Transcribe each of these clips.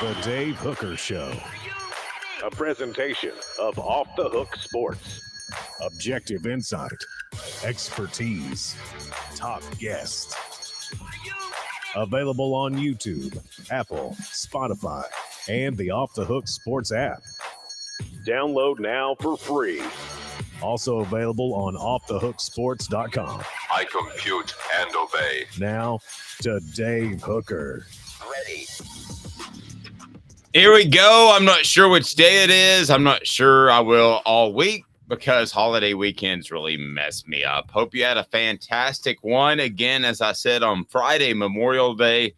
The Dave Hooker Show. A presentation of Off the Hook Sports. Objective insight, expertise, top guests. Available on YouTube, Apple, Spotify, and the Off the Hook Sports app. Download now for free. Also available on offthehooksports.com. I compute and obey. Now to Dave Hooker. Ready. Here we go. I'm not sure which day it is. I'm not sure I will all week because holiday weekends really mess me up. Hope you had a fantastic one. Again, as I said on Friday, Memorial Day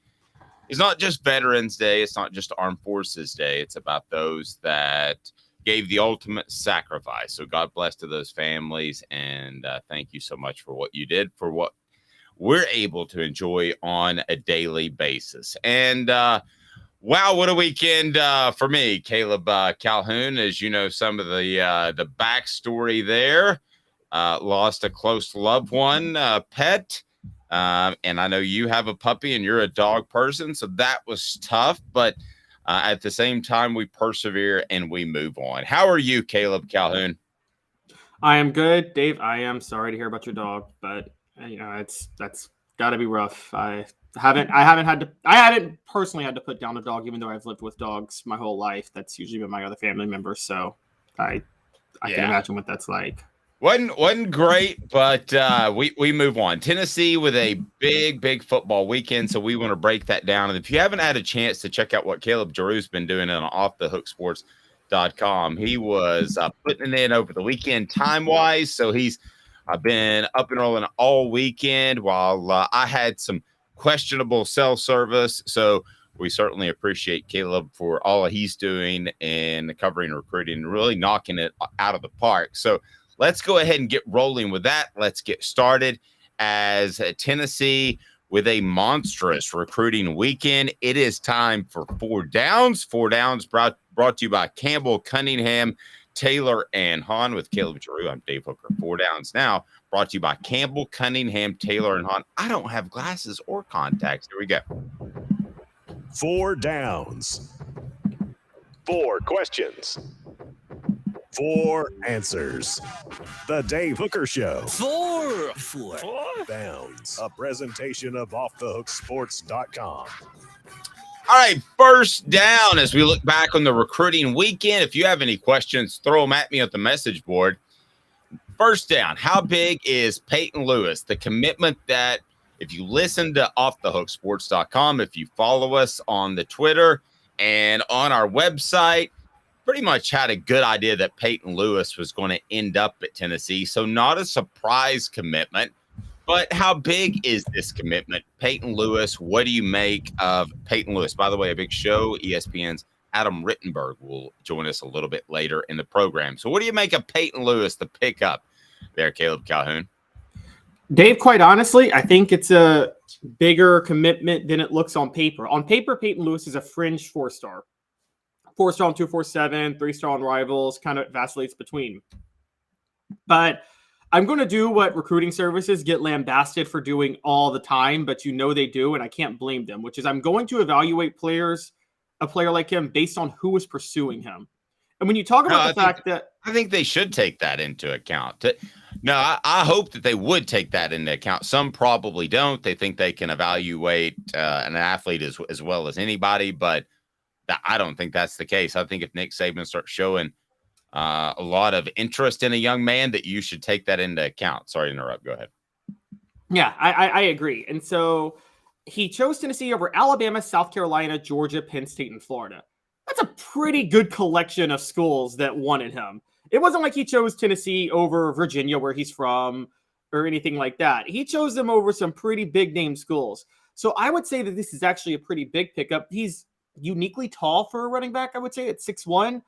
is not just Veterans Day. It's not just Armed Forces Day. It's about those that gave the ultimate sacrifice. So God bless to those families. And thank you so much for what you did, for what we're able to enjoy on a daily basis. And wow, what a weekend for me. Caleb Calhoun, as you know, some of the backstory there. Lost a close loved one, pet. And I know you have a puppy and you're a dog person, so that was tough. But at the same time, we persevere and we move on. How are you, Caleb Calhoun? I am good, Dave. I am sorry to hear about your dog, but you know that's got to be rough. I haven't personally had to put down a dog, even though I've lived with dogs my whole life. That's usually been my other family members, so I can imagine what that's like. Wasn't great, but we move on. Tennessee with a big football weekend, so we want to break that down. And if you haven't had a chance to check out what Caleb Giroux's been doing on offthehooksports.com, he was putting it in over the weekend time-wise, so he's been up and rolling all weekend while I had some questionable cell service. So we certainly appreciate Caleb for all he's doing in covering recruiting and really knocking it out of the park. So let's go ahead and get rolling with that. Let's get started as Tennessee with a monstrous recruiting weekend. It is time for Four Downs. Four Downs brought to you by Campbell, Cunningham, Taylor, and Hahn with Caleb Giroux. I'm Dave Hooker. Four Downs now brought to you by Campbell, Cunningham, Taylor, and Hahn. I don't have glasses or contacts. Here we go. Four Downs. Four questions. Four answers. The Dave Hooker Show. Four Downs. A presentation of offthehooksports.com. All right, first down as we look back on the recruiting weekend. If you have any questions, throw them at me at the message board. First down, how big is Peyton Lewis? The commitment that if you listen to offthehooksports.com, if you follow us on the Twitter and on our website, pretty much had a good idea that Peyton Lewis was going to end up at Tennessee. So not a surprise commitment. But how big is this commitment? Peyton Lewis, what do you make of Peyton Lewis? By the way, a big show. ESPN's Adam Rittenberg will join us a little bit later in the program. So what do you make of Peyton Lewis, the pickup there, Caleb Calhoun? Dave, quite honestly, I think it's a bigger commitment than it looks on paper. On paper, Peyton Lewis is a fringe four-star. Four-star on 247, three-star on Rivals, kind of vacillates between. But I'm going to do what recruiting services get lambasted for doing all the time, but you know they do, and I can't blame them, which is I'm going to evaluate a player like him based on who is pursuing him. And when you talk about I think they should take that into account. No, I hope that they would take that into account. Some probably don't. They think they can evaluate an athlete as well as anybody, but I don't think that's the case. I think if Nick Saban starts showing a lot of interest in a young man, that you should take that into account. Sorry to interrupt. Go ahead. Yeah, I agree. And so he chose Tennessee over Alabama, South Carolina, Georgia, Penn State, and Florida. That's a pretty good collection of schools that wanted him. It wasn't like he chose Tennessee over Virginia, where he's from, or anything like that. He chose them over some pretty big name schools. So I would say that this is actually a pretty big pickup. He's uniquely tall for a running back, I would say, at 6'1".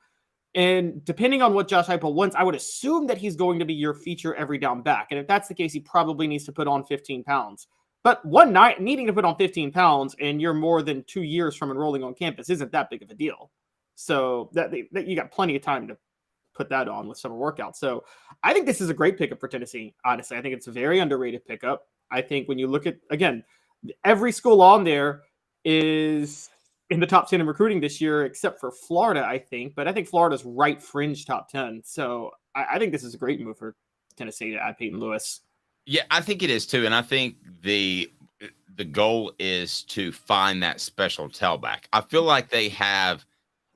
And depending on what Josh Heupel wants, I would assume that he's going to be your feature every down back. And if that's the case, he probably needs to put on 15 pounds. But one night needing to put on 15 pounds and you're more than 2 years from enrolling on campus isn't that big of a deal. So that you got plenty of time to put that on with summer workouts. So I think this is a great pickup for Tennessee. Honestly, I think it's a very underrated pickup. I think when you look at, again, every school on there is in the top 10 in recruiting this year, except for Florida, I think. But I think Florida's right fringe top 10. So I think this is a great move for Tennessee to add Peyton Lewis. Yeah, I think it is too. And I think the goal is to find that special tailback. I feel like they have.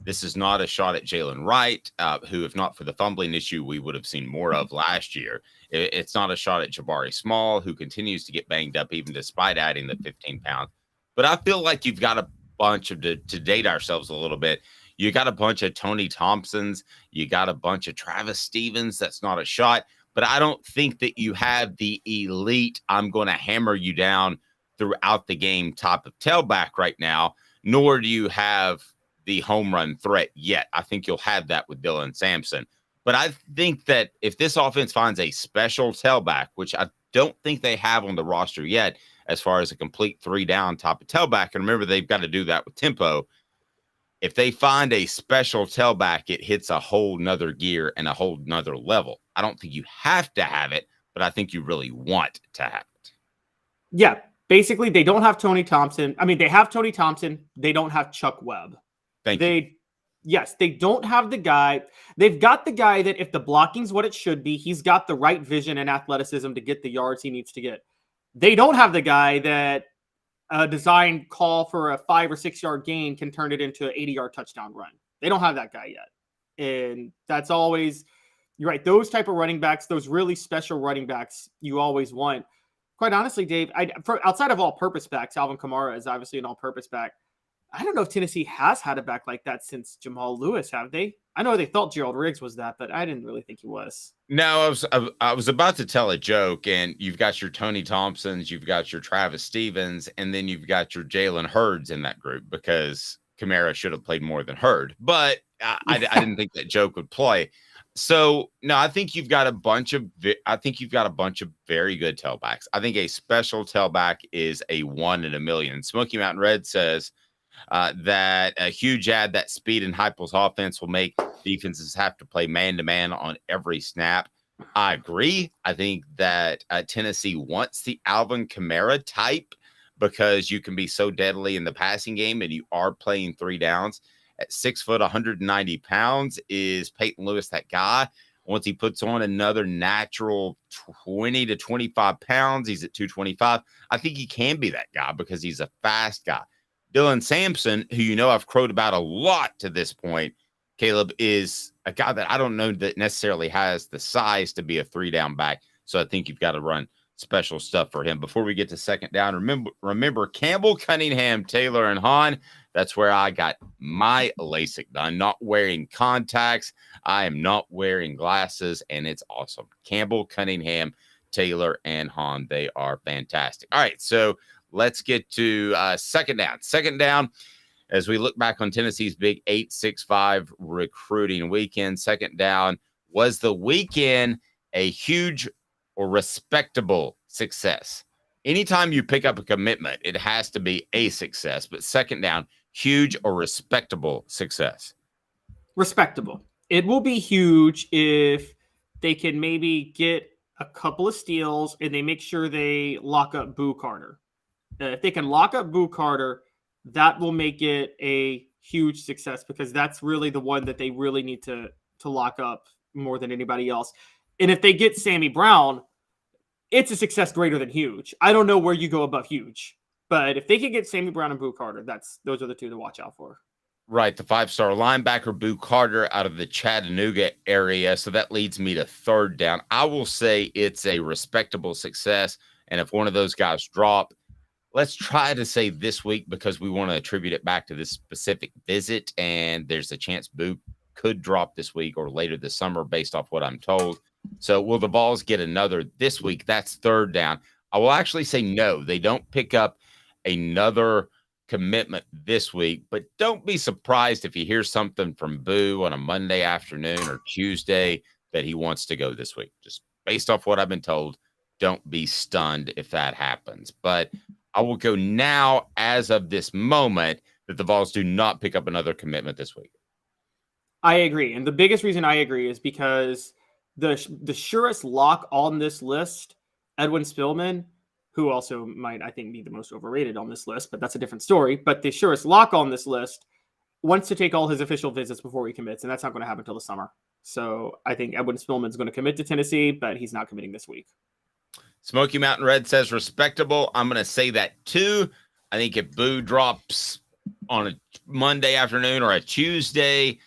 This is not a shot at Jalen Wright, who, if not for the fumbling issue, we would have seen more of last year. It's not a shot at Jabari Small, who continues to get banged up even despite adding the 15 pounds. But I feel like you've got a bunch of, to date ourselves a little bit, you got a bunch of Tony Thompsons. You got a bunch of Travis Stevens. That's not a shot. But I don't think that you have the elite, I'm going to hammer you down throughout the game type of tailback right now, nor do you have the home run threat yet. I think you'll have that with Dylan Sampson. But I think that if this offense finds a special tailback, which I don't think they have on the roster yet, as far as a complete 3-down type of tailback, and remember, they've got to do that with tempo. If they find a special tailback, it hits a whole nother gear and a whole nother level. I don't think you have to have it, but I think you really want to have it. Yeah, basically, they don't have Tony Thompson. I mean, they have Tony Thompson. They don't have Chuck Webb. Thank you. Yes, they don't have the guy. They've got the guy that if the blocking's what it should be, he's got the right vision and athleticism to get the yards he needs to get. They don't have the guy that a designed call for a 5 or 6 yard gain can turn it into an 80-yard touchdown run. They don't have that guy yet. And that's always, you're right, those type of running backs, those really special running backs you always want. Quite honestly, Dave, outside of all-purpose backs, Alvin Kamara is obviously an all-purpose back. I don't know if Tennessee has had a back like that since Jamal Lewis, have they? I know they thought Gerald Riggs was that, but I didn't really think he was. No, I was about to tell a joke, and you've got your Tony Thompsons, you've got your Travis Stevens, and then you've got your Jalen Hurds in that group because Kamara should have played more than Hurd. But I didn't think that joke would play. So no, I think you've got a bunch of very good tailbacks. I think a special tailback is a 1 in a million. Smoky Mountain Red says that a huge add that speed and Heupel's offense will make defenses have to play man-to-man on every snap. I agree. I think that Tennessee wants the Alvin Kamara type because you can be so deadly in the passing game and you are playing 3 downs. At 6 foot, 190 pounds, is Peyton Lewis that guy? Once he puts on another natural 20 to 25 pounds, he's at 225. I think he can be that guy because he's a fast guy. Dylan Sampson, who you know I've crowed about a lot to this point, Caleb, is a guy that I don't know that necessarily has the size to be a 3-down back. So I think you've got to run special stuff for him. Before we get to second down, remember Campbell, Cunningham, Taylor, and Hahn. That's where I got my LASIK done. Not wearing contacts. I am not wearing glasses, and it's awesome. Campbell, Cunningham, Taylor, and Hahn. They are fantastic. All right, so let's get to second down. Second down, as we look back on Tennessee's big 8-6-5 recruiting weekend, second down, was the weekend a huge or respectable success? Anytime you pick up a commitment, it has to be a success, but second down, huge or respectable success? Respectable. It will be huge if they can maybe get a couple of steals and they make sure they lock up Boo Carter. If they can lock up Boo Carter, that will make it a huge success because that's really the one that they really need to lock up more than anybody else. And if they get Sammy Brown, it's a success greater than huge. I don't know where you go above huge, but if they can get Sammy Brown and Boo Carter, those are the two to watch out for. Right, the 5-star linebacker Boo Carter out of the Chattanooga area. So that leads me to third down. I will say it's a respectable success, and if one of those guys drop, let's try to say this week because we want to attribute it back to this specific visit, and there's a chance Boo could drop this week or later this summer based off what I'm told. So will the Vols get another this week? That's third down. I will actually say no. They don't pick up another commitment this week, but don't be surprised if you hear something from Boo on a Monday afternoon or Tuesday that he wants to go this week. Just based off what I've been told, don't be stunned if that happens. But I will go now as of this moment that the Vols do not pick up another commitment this week. I agree. And the biggest reason I agree is because the surest lock on this list, Edwin Spillman, who also might, I think, be the most overrated on this list, but that's a different story. But the surest lock on this list wants to take all his official visits before he commits, and that's not going to happen until the summer. So I think Edwin Spillman's going to commit to Tennessee, but he's not committing this week. Smoky Mountain Red says respectable. I'm going to say that too. I think if Boo drops on a Monday afternoon or a Tuesday,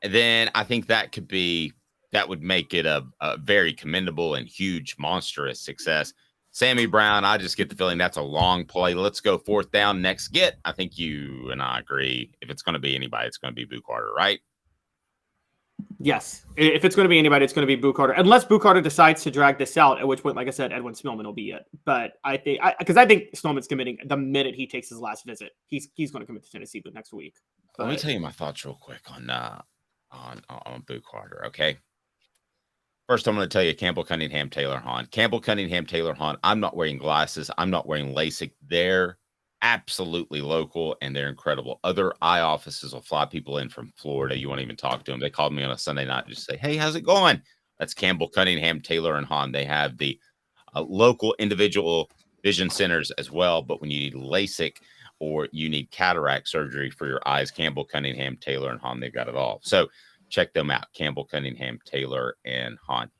then I think that would make it a very commendable and huge, monstrous success. Sammy Brown, I just get the feeling that's a long play. Let's go fourth down, next get. I think you and I agree. If it's going to be anybody, it's going to be Boo Carter, right? Yes. If it's going to be anybody, it's going to be Boo Carter. Unless Boo Carter decides to drag this out, at which point, like I said, Edwin Spillman will be it. But I think Spillman's committing the minute he takes his last visit. He's going to commit to Tennessee next week. But let me tell you my thoughts real quick on Boo Carter, okay? First, I'm going to tell you Campbell Cunningham, Taylor Hahn. Campbell Cunningham, Taylor Hahn. I'm not wearing glasses. I'm not wearing LASIK. They're absolutely local, and they're incredible. Other eye offices will fly people in from Florida. You won't even talk to them. They called me on a Sunday night and just say, hey, how's it going? That's Campbell Cunningham, Taylor, and Hahn. They have the local individual vision centers as well, but when you need LASIK or you need cataract surgery for your eyes, Campbell Cunningham, Taylor, and Hahn, they've got it all. So check them out, Campbell Cunningham, Taylor, and Hahn.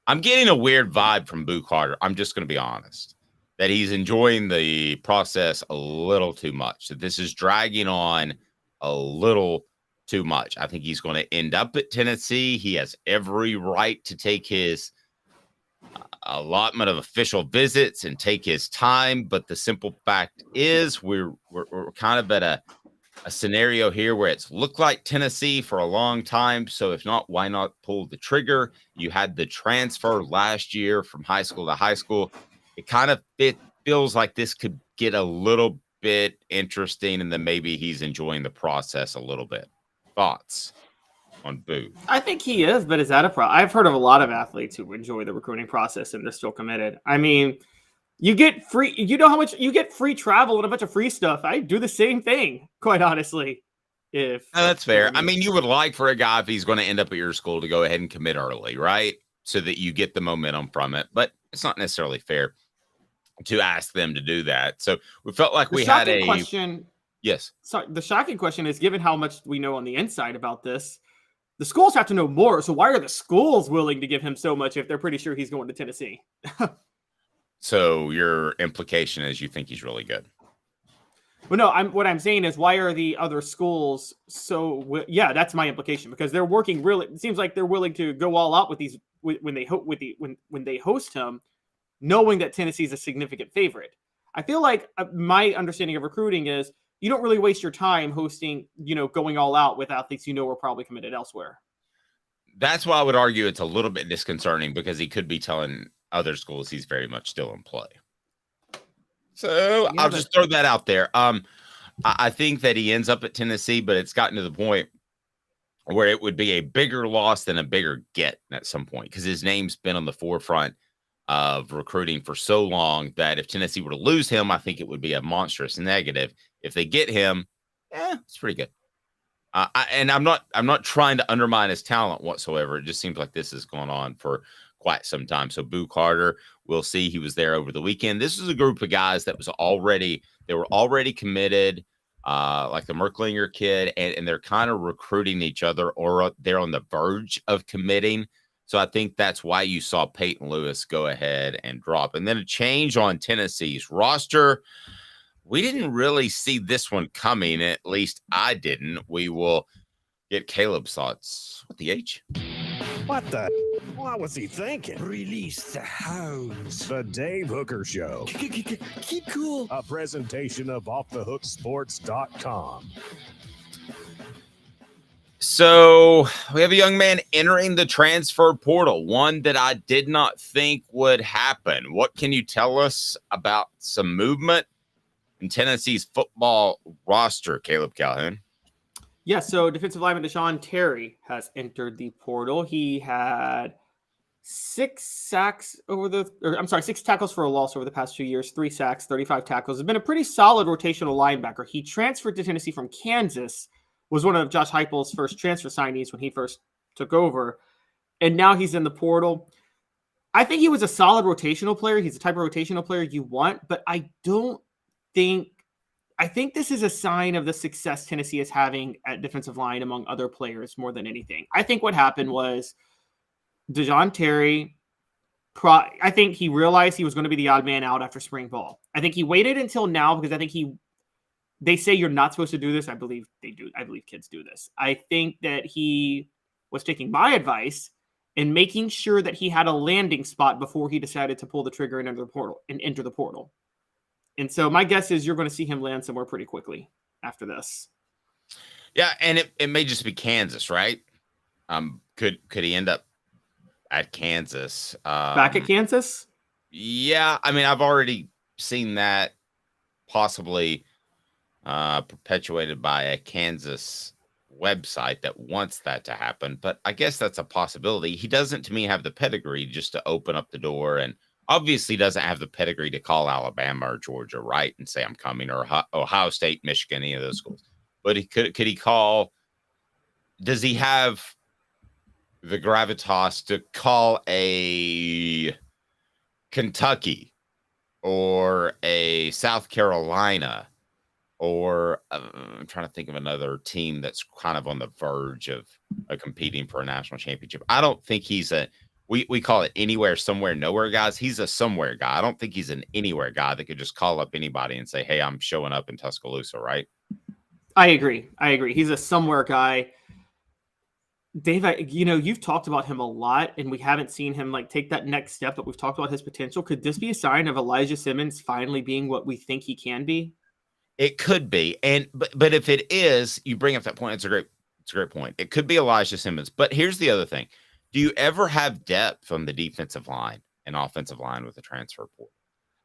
I'm getting a weird vibe from Boo Carter. I'm just going to be honest, that he's enjoying the process a little too much. That this is dragging on a little too much. I think he's going to end up at Tennessee. He has every right to take his allotment of official visits and take his time. But the simple fact is we're kind of at a scenario here where it's looked like Tennessee for a long time. So if not, why not pull the trigger? You had the transfer last year from high school to high school. It kind of feels like this could get a little bit interesting, and then maybe he's enjoying the process a little bit. Thoughts on Boo? I think he is, but is that a problem? I've heard of a lot of athletes who enjoy the recruiting process and they're still committed. I mean, you get free, you know how much you get free travel and a bunch of free stuff. I do the same thing, quite honestly. That's fair. I mean, you would like for a guy, if he's going to end up at your school, to go ahead and commit early, right? So that you get the momentum from it. But it's not necessarily fair to ask them to do that. So we felt like we had a question. Yes. So the shocking question is, given how much we know on the inside about this, the schools have to know more. So why are the schools willing to give him so much if they're pretty sure he's going to Tennessee? So your implication is you think he's really good? Well, no, what I'm saying is, why are the other schools so? Yeah, that's my implication, because they're working really. It seems like they're willing to go all out with these when they host him, knowing that Tennessee's a significant favorite. I feel like my understanding of recruiting is you don't really waste your time hosting, going all out with athletes are probably committed elsewhere. That's why I would argue it's a little bit disconcerting, because he could be telling other schools he's very much still in play. So yeah, I'll just throw that out there. I think that he ends up at Tennessee, but it's gotten to the point where it would be a bigger loss than a bigger get at some point, because his name's been on the forefront of recruiting for so long that if Tennessee were to lose him, I think it would be a monstrous negative. If they get him, it's pretty good. And I'm not trying to undermine his talent whatsoever. It just seems like this has gone on for quite some time. So Boo Carter, we'll see. He was there over the weekend. This is a group of guys that were already committed, like the Merklinger kid, and they're kind of recruiting each other, or they're on the verge of committing. So I think that's why you saw Peyton Lewis go ahead and drop. And then a change on Tennessee's roster. We didn't really see this one coming. At least I didn't. We will get Caleb's thoughts. What the H? What the? What was he thinking? Release the hounds. The Dave Hooker Show. Keep cool. A presentation of offthehooksports.com. So we have a young man entering the transfer portal, one that I did not think would happen. What can you tell us about some movement in Tennessee's football roster, Caleb Calhoun? Yeah, so defensive lineman Deshaun Terry has entered the portal. He had 6 tackles for a loss over the past 2 years, 3 sacks, 35 tackles. Has been a pretty solid rotational linebacker. He transferred to Tennessee from Kansas, was one of Josh Heupel's first transfer signees when he first took over, and now he's in the portal. I think he was a solid rotational player. He's the type of rotational player you want, but I think this is a sign of the success Tennessee is having at defensive line among other players more than anything. I think what happened was DeJoun Terry, I think he realized he was going to be the odd man out after spring ball. I think he waited until now because I think they say you're not supposed to do this. I believe they do. I believe kids do this. I think that he was taking my advice and making sure that he had a landing spot before he decided to pull the trigger and enter the portal. And so my guess is you're going to see him land somewhere pretty quickly after this. Yeah, and it may just be Kansas, right? Could he end up at Kansas? Back at Kansas? Yeah, I mean, I've already seen that possibly perpetuated by a Kansas website that wants that to happen, but I guess that's a possibility. He doesn't, to me, have the pedigree just to open up the door, and obviously doesn't have the pedigree to call Alabama or Georgia, right, and say I'm coming, or Ohio State, Michigan, any of those schools. But could he call? Does he have the gravitas to call a Kentucky or a South Carolina? Or I'm trying to think of another team that's kind of on the verge of competing for a national championship. I don't think he's we call it anywhere, somewhere, nowhere guys. He's a somewhere guy. I don't think he's an anywhere guy that could just call up anybody and say, hey, I'm showing up in Tuscaloosa, right? I agree. He's a somewhere guy. Dave, you've talked about him a lot, and we haven't seen him take that next step, but we've talked about his potential. Could this be a sign of Elijah Simmons finally being what we think he can be? It could be, but if it is, you bring up that point. It's a great point. It could be Elijah Simmons, but here's the other thing: do you ever have depth on the defensive line and offensive line with the transfer portal?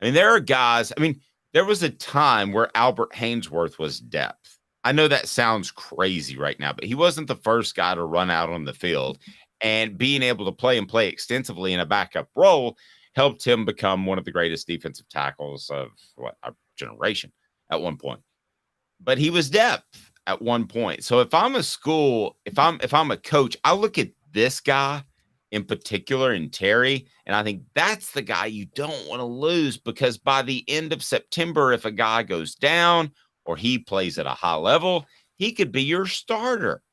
I mean, there are guys. I mean, there was a time where Albert Haynesworth was depth. I know that sounds crazy right now, but he wasn't the first guy to run out on the field, and being able to play extensively in a backup role helped him become one of the greatest defensive tackles of our generation at one point. But he was depth at one point. So if I'm a school, if I'm a coach, I look at this guy in particular in Terry, and I think that's the guy you don't want to lose, because by the end of September, if a guy goes down or he plays at a high level, he could be your starter.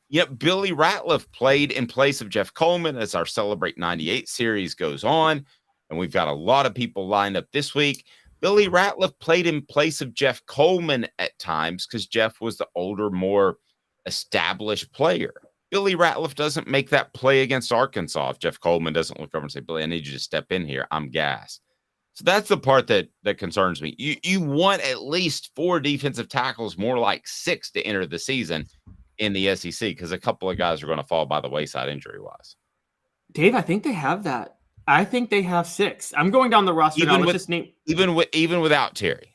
Yep, Billy Ratliff played in place of Jeff Coleman as our Celebrate 98 series goes on, and we've got a lot of people lined up this week. Billy Ratliff played in place of Jeff Coleman at times because Jeff was the older, more established player. Billy Ratliff doesn't make that play against Arkansas if Jeff Coleman doesn't look over and say, Billy, I need you to step in here. I'm gassed. So that's the part that concerns me. You want at least 4 defensive tackles, more like 6 to enter the season in the SEC, because a couple of guys are going to fall by the wayside injury-wise. Dave, I think they have that. I think they have 6. I'm going down the roster now. Let's just name even without Terry.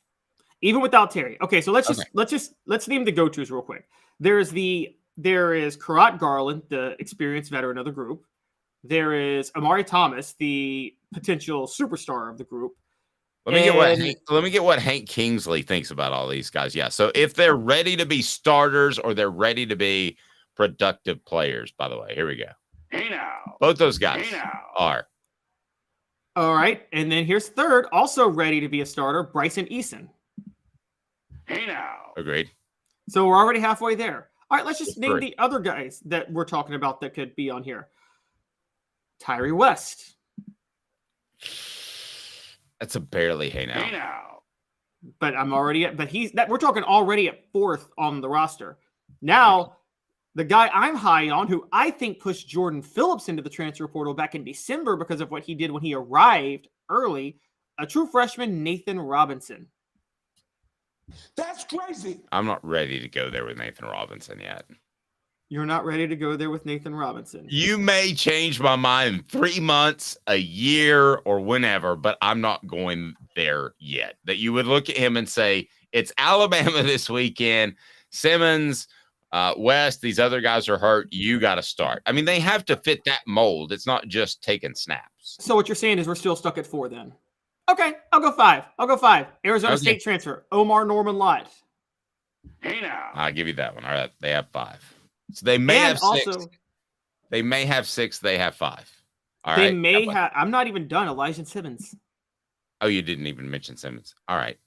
Even without Terry. Okay, so let's name the go-tos real quick. There is Karat Garland, the experienced veteran of the group. There is Amari Thomas, the potential superstar of the group. Let me get what Hank Kingsley thinks about all these guys. Yeah, so if they're ready to be starters or they're ready to be productive players, by the way, here we go. Hey now. Both those guys are. All right, and then here's third, also ready to be a starter, Bryson Eason. Hey now. Agreed. So we're already halfway there. All right, let's just name the other guys that we're talking about that could be on here. Tyree West. That's a barely hey now. Hey now. But we're talking already at 4th on the roster. Now, the guy I'm high on, who I think pushed Jordan Phillips into the transfer portal back in December because of what he did when he arrived early, a true freshman, Nathan Robinson. That's crazy. I'm not ready to go there with Nathan Robinson yet. You're not ready to go there with Nathan Robinson. You may change my mind in 3 months, a year, or whenever, but I'm not going there yet. That you would look at him and say, it's Alabama this weekend, Simmons, West, these other guys are hurt. You got to start. I mean, they have to fit that mold. It's not just taking snaps. So what you're saying is we're still stuck at 4 then. Okay, I'll go 5. Arizona State transfer, Omar Norman Lott. Hey now. I'll give you that one. All right, they have 5. So they may have 6. Also, They may have 6. They have 5. All They right. may have. I'm not even done. Elijah Simmons. Oh, you didn't even mention Simmons. All right.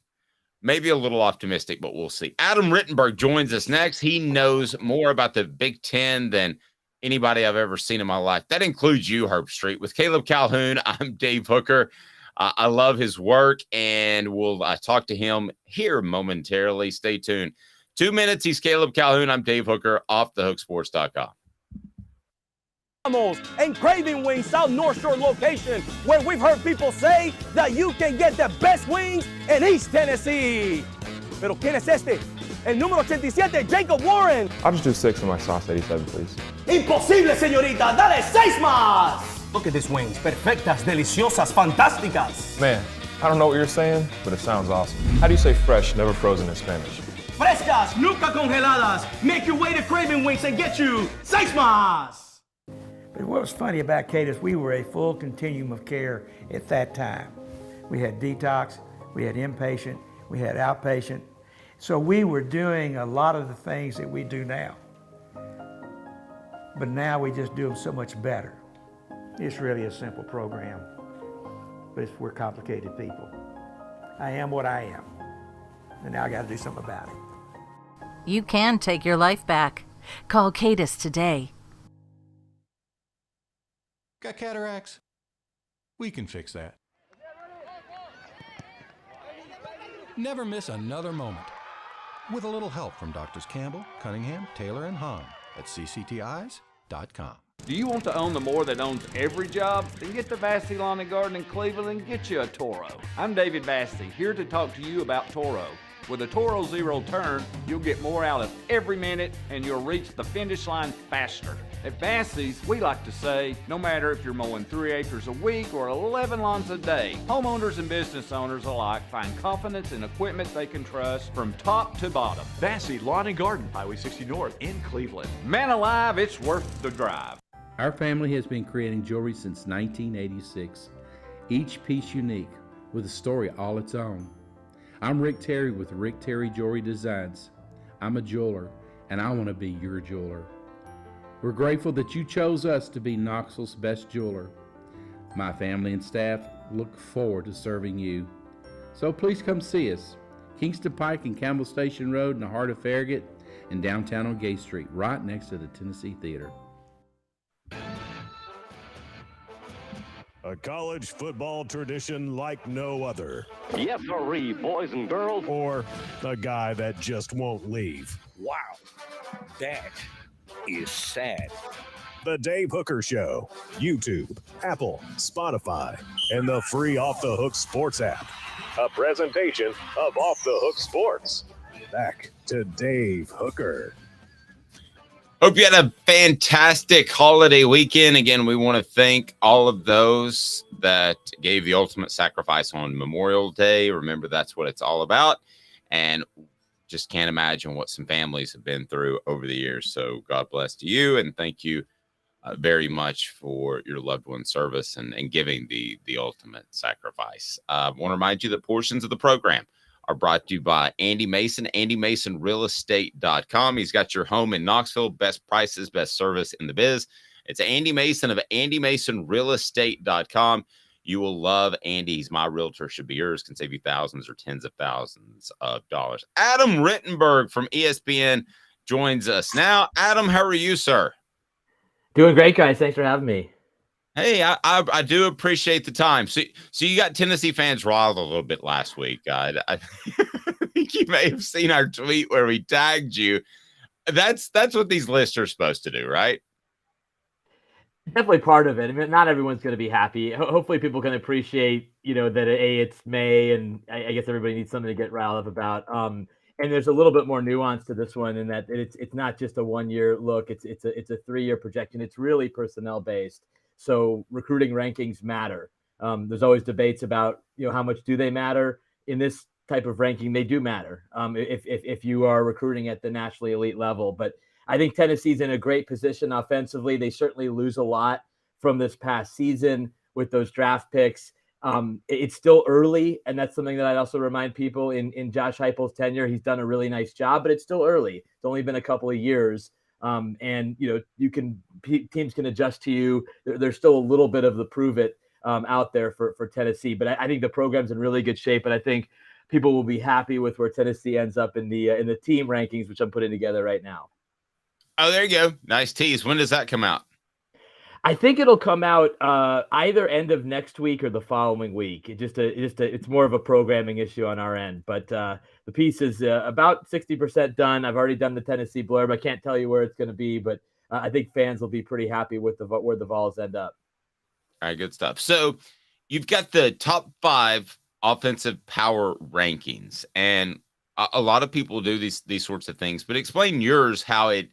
Maybe a little optimistic, but we'll see. Adam Rittenberg joins us next. He knows more about the Big Ten than anybody I've ever seen in my life. That includes you, Herb Street. With Caleb Calhoun, I'm Dave Hooker. I love his work, and we'll talk to him here momentarily. Stay tuned. 2 minutes. He's Caleb Calhoun. I'm Dave Hooker, offthehooksports.com. And Craving Wings South North Shore location, where we've heard people say that you can get the best wings in East Tennessee. Pero ¿quién es este? El número 87, Jacob Warren. I'll just do 6 in my sauce 87, please. Imposible, señorita. Dale 6 más. Look at these wings. Perfectas, deliciosas, fantásticas. Man, I don't know what you're saying, but it sounds awesome. How do you say fresh, never frozen in Spanish? Frescas, nunca congeladas. Make your way to Craving Wings and get you 6 más. But what was funny about Kate is we were a full continuum of care at that time. We had detox, we had inpatient, we had outpatient. So we were doing a lot of the things that we do now. But now we just do them so much better. It's really a simple program, but we're complicated people. I am what I am, and now I got to do something about it. You can take your life back. Call Cadis today. Got cataracts? We can fix that. Never miss another moment. With a little help from Doctors Campbell, Cunningham, Taylor, and Hahn at cctis.com. Do you want to own the more that owns every job? Then get to Vassey Lawn and Garden in Cleveland and get you a Toro. I'm David Vassey, here to talk to you about Toro. With a Toro Zero Turn, you'll get more out of every minute and you'll reach the finish line faster. At Vassey's, we like to say, no matter if you're mowing 3 acres a week or 11 lawns a day, homeowners and business owners alike find confidence in equipment they can trust from top to bottom. Vassey Lawn and Garden, Highway 60 North in Cleveland. Man alive, it's worth the drive. Our family has been creating jewelry since 1986, each piece unique with a story all its own. I'm Rick Terry with Rick Terry Jewelry Designs. I'm a jeweler, and I want to be your jeweler. We're grateful that you chose us to be Knoxville's best jeweler. My family and staff look forward to serving you. So please come see us. Kingston Pike and Campbell Station Road in the heart of Farragut and downtown on Gay Street, right next to the Tennessee Theater. A college football tradition like no other. Yes, sirree, boys and girls. Or a guy that just won't leave. Wow, that is sad. The Dave Hooker Show, YouTube, Apple, Spotify, and the free Off the Hook Sports app. A presentation of Off the Hook Sports. Back to Dave Hooker. Hope you had a fantastic holiday weekend. Again, we want to thank all of those that gave the ultimate sacrifice on Memorial Day. Remember, that's what it's all about. And just can't imagine what some families have been through over the years. So God bless to you, and thank you very much for your loved one's service and giving the ultimate sacrifice. I want to remind you that portions of the program are brought to you by Andy Mason, AndyMasonRealEstate.com. He's got your home in Knoxville, best prices, best service in the biz. It's Andy Mason of AndyMasonRealEstate.com. You will love Andy. He's my realtor, should be yours, can save you thousands or tens of thousands of dollars. Adam Rittenberg from ESPN joins us now. Adam, how are you, sir? Doing great, guys. Thanks for having me. Hey, I do appreciate the time. So you got Tennessee fans riled a little bit last week. I think you may have seen our tweet where we tagged you. That's what these lists are supposed to do, right? Definitely part of it. I mean, not everyone's going to be happy. Hopefully people can appreciate, that it's May, and I guess everybody needs something to get riled up about. And there's a little bit more nuance to this one in that it's not just a 1 year look. It's a 3 year projection. It's really personnel based. So recruiting rankings matter. There's always debates about, how much do they matter? In this type of ranking, they do matter if you are recruiting at the nationally elite level. But I think Tennessee's in a great position offensively. They certainly lose a lot from this past season with those draft picks. It's still early, and that's something that I'd also remind people in Josh Heupel's tenure. He's done a really nice job, but it's still early. It's only been a couple of years. And teams can adjust to you. There's still a little bit of the prove it out there for Tennessee, but I think the program's in really good shape, and I think people will be happy with where Tennessee ends up in the team rankings, which I'm putting together right now. Oh, there you go. Nice tease. When does that come out? I think it'll come out either end of next week or the following week. It's more of a programming issue on our end, but the piece is about 60% done. I've already done the Tennessee blurb. I can't tell you where it's going to be, but I think fans will be pretty happy with where the Vols end up. All right, good stuff. So you've got the top 5 offensive power rankings, and a lot of people do these sorts of things, but explain yours, how it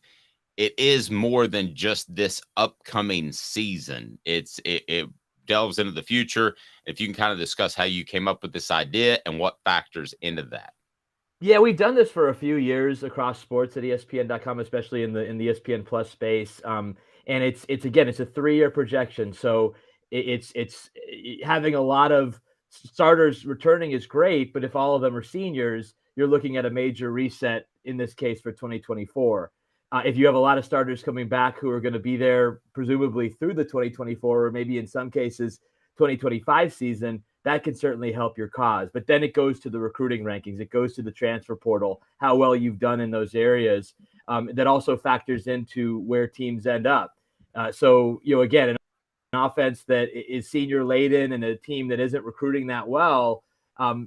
is more than just this upcoming season. It delves into the future. If you can kind of discuss how you came up with this idea and what factors into that. Yeah, we've done this for a few years across sports at ESPN.com, especially in the ESPN Plus space. And it's a 3-year projection. So it's having a lot of starters returning is great, but if all of them are seniors, you're looking at a major reset in this case for 2024. If you have a lot of starters coming back who are going to be there presumably through the 2024 or maybe in some cases 2025 season, that can certainly help your cause. But then it goes to the recruiting rankings. It goes to the transfer portal, how well you've done in those areas. That also factors into where teams end up. So, again, an offense that is senior laden and a team that isn't recruiting that well,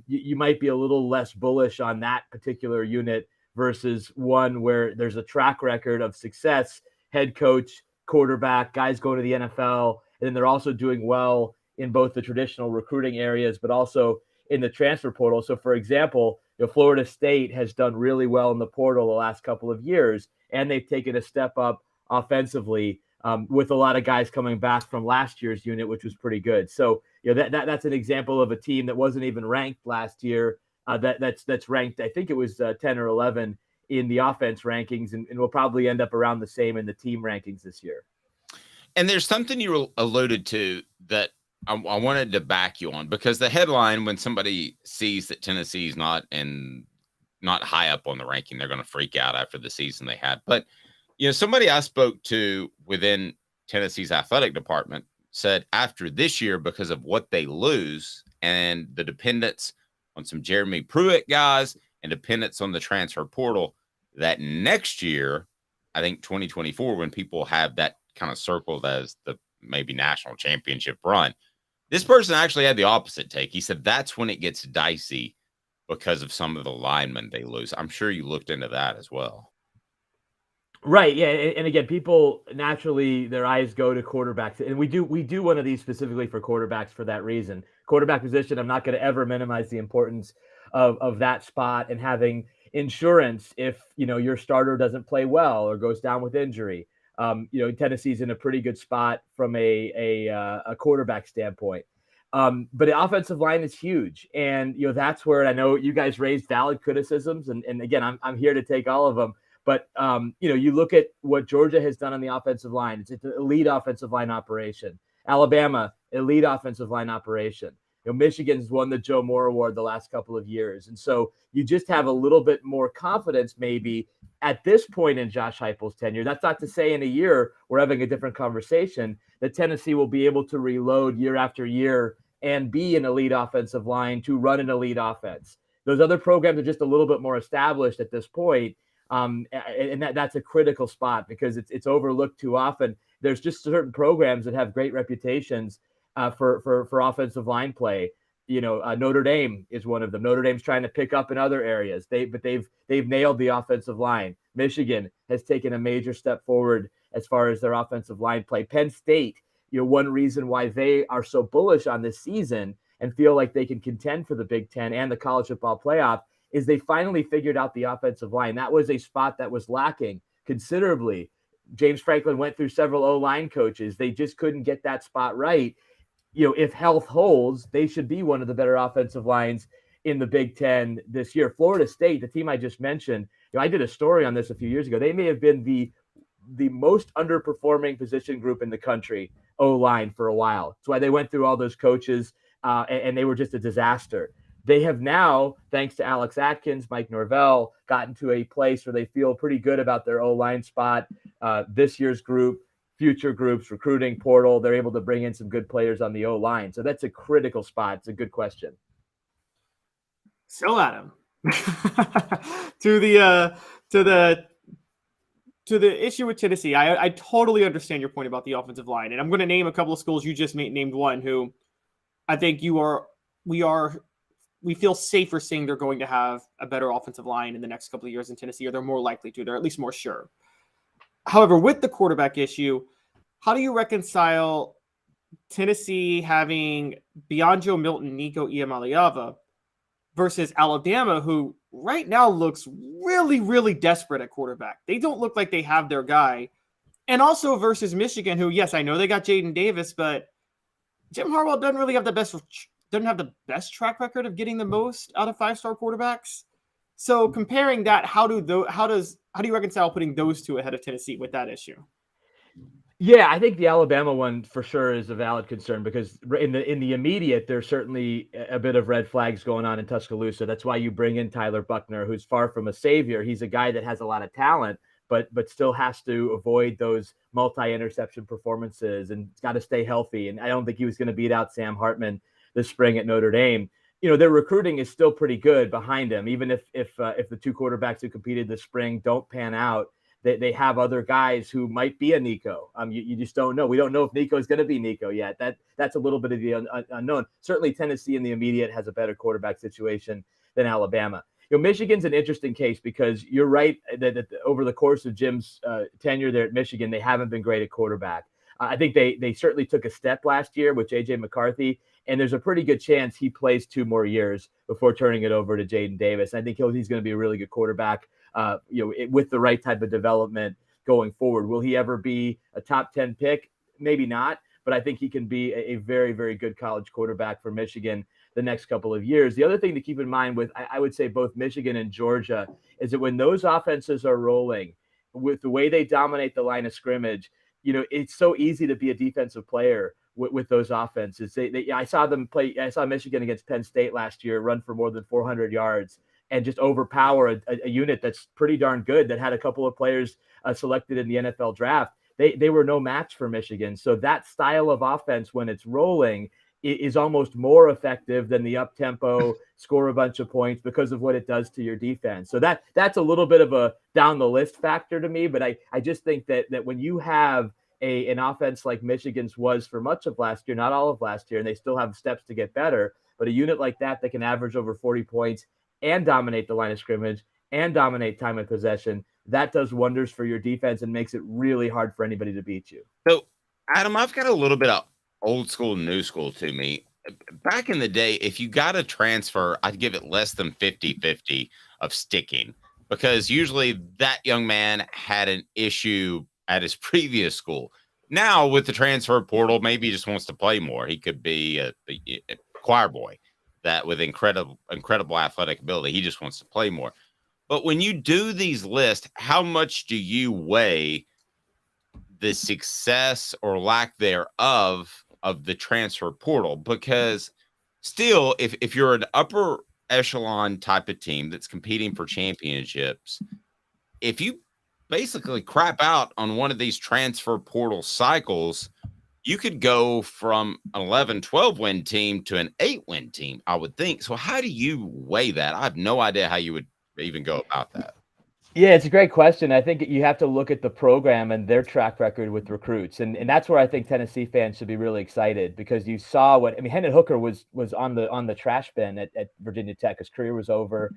you might be a little less bullish on that particular unit versus one where there's a track record of success, head coach, quarterback, guys going to the NFL, and then they're also doing well in both the traditional recruiting areas, but also in the transfer portal. So, for example, Florida State has done really well in the portal the last couple of years, and they've taken a step up offensively with a lot of guys coming back from last year's unit, which was pretty good. So, that's an example of a team that wasn't even ranked last year. That's ranked, I think it was 10 or 11 in the offense rankings, and will probably end up around the same in the team rankings this year. And there's something you alluded to that I wanted to back you on, because the headline, when somebody sees that Tennessee's not high up on the ranking, they're going to freak out after the season they had. But, somebody I spoke to within Tennessee's athletic department said after this year, because of what they lose and the dependence on some Jeremy Pruitt guys and dependence on the transfer portal, that next year, I think 2024, when people have that kind of circled as the maybe national championship run, this person actually had the opposite take. He said that's when it gets dicey because of some of the linemen they lose. I'm sure you looked into that as well. Right. Yeah. And again, people naturally, their eyes go to quarterbacks, and we do one of these specifically for quarterbacks for that reason. Quarterback position, I'm not going to ever minimize the importance of that spot and having insurance if, your starter doesn't play well or goes down with injury. Tennessee's in a pretty good spot from a quarterback standpoint. But the offensive line is huge. And, that's where I know you guys raised valid criticisms. And again, I'm here to take all of them. But, you look at what Georgia has done on the offensive line. It's an elite offensive line operation. Alabama, elite offensive line operation. Michigan's won the Joe Moore Award the last couple of years. And so you just have a little bit more confidence maybe at this point in Josh Heupel's tenure. That's not to say in a year we're having a different conversation, that Tennessee will be able to reload year after year and be an elite offensive line to run an elite offense. Those other programs are just a little bit more established at this point. And that's a critical spot because it's overlooked too often. There's just certain programs that have great reputations for offensive line play. Notre Dame is one of them. Notre Dame's trying to pick up in other areas. They've nailed the offensive line. Michigan has taken a major step forward as far as their offensive line play. Penn State, one reason why they are so bullish on this season and feel like they can contend for the Big Ten and the college football playoff is they finally figured out the offensive line. That was a spot that was lacking considerably. James Franklin went through several O-line coaches. They just couldn't get that spot right. If health holds, they should be one of the better offensive lines in the Big Ten this year. Florida State, the team I just mentioned, I did a story on this a few years ago. They may have been the most underperforming position group in the country, O-line, for a while. That's why they went through all those coaches, and they were just a disaster. They have now, thanks to Alex Atkins, Mike Norvell, gotten to a place where they feel pretty good about their O-line spot, this year's group, future groups, recruiting portal. They're able to bring in some good players on the O-line. So that's a critical spot. It's a good question. So, Adam, to the issue with Tennessee, I totally understand your point about the offensive line, and I'm going to name a couple of schools. You just named one who I think we feel safer saying they're going to have a better offensive line in the next couple of years in Tennessee, or they're more likely to. They're at least more sure. However, with the quarterback issue, how do you reconcile Tennessee having beyond Joe Milton, Nico Iamaleava, versus Alabama, who right now looks really, really desperate at quarterback? They don't look like they have their guy. And also versus Michigan, who, yes, I know they got Jaden Davis, but Jim Harbaugh doesn't really have the best track record of getting the most out of five-star quarterbacks. So comparing that, how do you reconcile putting those two ahead of Tennessee with that issue? Yeah, I think the Alabama one for sure is a valid concern, because in the immediate, there's certainly a bit of red flags going on in Tuscaloosa. That's why you bring in Tyler Buckner, who's far from a savior. He's a guy that has a lot of talent, but still has to avoid those multi-interception performances and got to stay healthy. And I don't think he was going to beat out Sam Hartman this spring at Notre Dame. Their recruiting is still pretty good behind him, even if the two quarterbacks who competed this spring don't pan out. They have other guys who might be a Nico. You just don't know. We don't know if Nico is going to be Nico yet. That's a little bit of the unknown. Certainly Tennessee in the immediate has a better quarterback situation than Alabama. Michigan's an interesting case, because you're right that over the course of Jim's tenure there at Michigan, they haven't been great at quarterback. I think they certainly took a step last year with J.J. McCarthy, and there's a pretty good chance he plays 2 more years before turning it over to Jaden Davis. I think he's going to be a really good quarterback, with the right type of development going forward. Will he ever be a top 10 pick? Maybe not, but I think he can be a very, very good college quarterback for Michigan the next couple of years. The other thing to keep in mind with, I would say, both Michigan and Georgia is that when those offenses are rolling, with the way they dominate the line of scrimmage, it's so easy to be a defensive player with those offenses. I saw them play. I saw Michigan against Penn State last year run for more than 400 yards and just overpower a unit that's pretty darn good, that had a couple of players selected in the NFL draft. They were no match for Michigan. So that style of offense, when it's rolling, is almost more effective than the up-tempo, score a bunch of points, because of what it does to your defense. So that's a little bit of a down the list factor to me. But I just think that when you have an offense like Michigan's was for much of last year, not all of last year, and they still have steps to get better, but a unit like that can average over 40 points and dominate the line of scrimmage and dominate time of possession, that does wonders for your defense and makes it really hard for anybody to beat you. So, Adam, I've got a little bit of old school, new school to me. Back in the day, if you got a transfer, I'd give it less than 50-50 of sticking, because usually that young man had an issue at his previous school. Now with the transfer portal, maybe he just wants to play more. He could be a choir boy that with incredible athletic ability. He just wants to play more. But when you do these lists, how much do you weigh the success or lack thereof of the transfer portal? Because still, if you're an upper echelon type of team that's competing for championships, if you basically crap out on one of these transfer portal cycles, you could go from an 11-12 win team to an 8-win team, I would think. So how do you weigh that? I have no idea how you would even go about that. Yeah, it's a great question. I think you have to look at the program and their track record with recruits. And that's where I think Tennessee fans should be really excited, because you saw Hendon Hooker was on the trash bin at Virginia Tech. His career was over.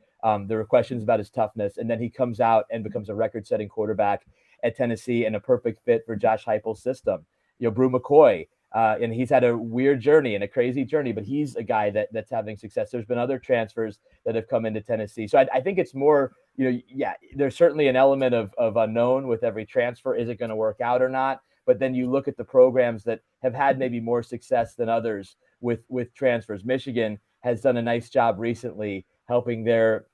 There were questions about his toughness. And then he comes out and becomes a record-setting quarterback at Tennessee and a perfect fit for Josh Heupel's system. Brew McCoy, and he's had a weird journey and a crazy journey, but he's a guy that's having success. There's been other transfers that have come into Tennessee. So I think it's more, there's certainly an element of unknown with every transfer. Is it going to work out or not? But then you look at the programs that have had maybe more success than others with transfers. Michigan has done a nice job recently helping their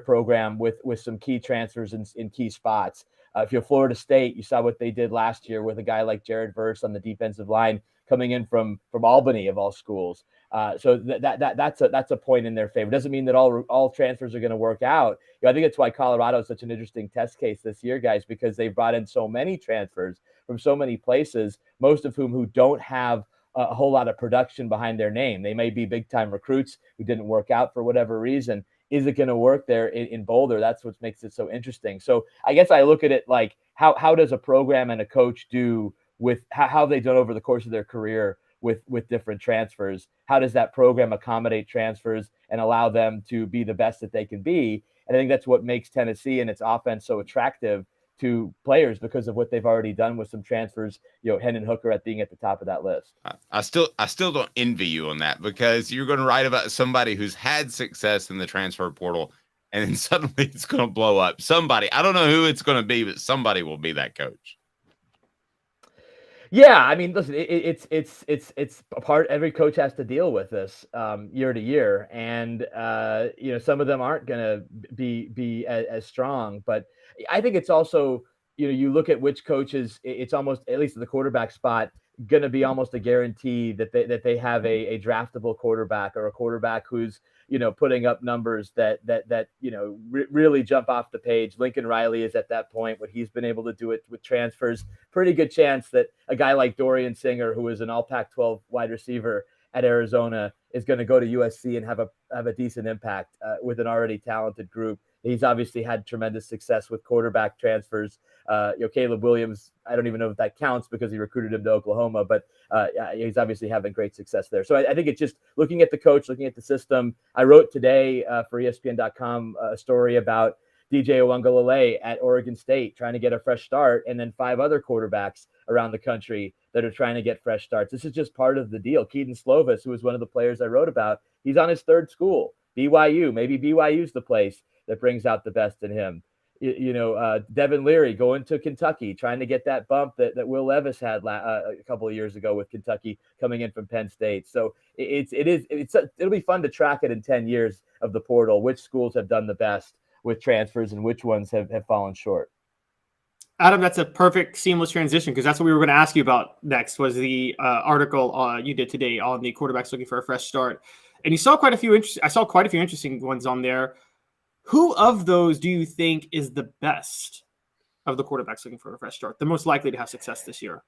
program with some key transfers in key spots. If you're Florida State, you saw what they did last year with a guy like Jared Verse on the defensive line coming in from Albany of all schools. So that's a point in their favor. Doesn't mean that all transfers are going to work out. I think that's why Colorado is such an interesting test case this year, guys, because they've brought in so many transfers from so many places, most of whom who don't have a whole lot of production behind their name. They may be big time recruits who didn't work out for whatever reason. Is it going to work there in Boulder? That's what makes it so interesting. So I guess I look at it like how does a program and a coach do with how they've done over the course of their career with different transfers? How does that program accommodate transfers and allow them to be the best that they can be? And I think that's what makes Tennessee and its offense so attractive to players because of what they've already done with some transfers, Hendon Hooker being at the top of that list. I still don't envy you on that, because you're going to write about somebody who's had success in the transfer portal and then suddenly it's going to blow up. Somebody, I don't know who it's going to be, but somebody will be that coach. Yeah, I mean, listen, it's a part. Every coach has to deal with this year to year, and some of them aren't going to be as strong. But I think it's also, you look at which coaches. It's almost, at least at the quarterback spot, going to be almost a guarantee that they have a draftable quarterback, or a quarterback who's putting up numbers that really jump off the page. Lincoln Riley is at that point. What he's been able to do it with transfers, pretty good chance that a guy like Dorian Singer, who is an all Pac-12 wide receiver at Arizona, is going to go to USC and have a decent impact with an already talented group. He's obviously had tremendous success with quarterback transfers. Caleb Williams, I don't even know if that counts because he recruited him to Oklahoma, but he's obviously having great success there. So I think it's just looking at the coach, looking at the system. I wrote today for ESPN.com a story about DJ Uiagalelei at Oregon State trying to get a fresh start, and then 5 other quarterbacks around the country that are trying to get fresh starts. This is just part of the deal. Keaton Slovis, who was one of the players I wrote about, he's on his 3rd school, BYU. Maybe BYU's the place that brings out the best in him. Devin Leary going to Kentucky, trying to get that bump that Will Levis had a couple of years ago with Kentucky coming in from Penn State. So it'll be fun to track it in 10 years of the portal, which schools have done the best with transfers and which ones have fallen short. Adam, that's a perfect seamless transition, because that's what we were going to ask you about next, was the article you did today on the quarterbacks looking for a fresh start. And you saw quite a few interesting ones on there. Who of those do you think is the best of the quarterbacks looking for a fresh start, the most likely to have success this year?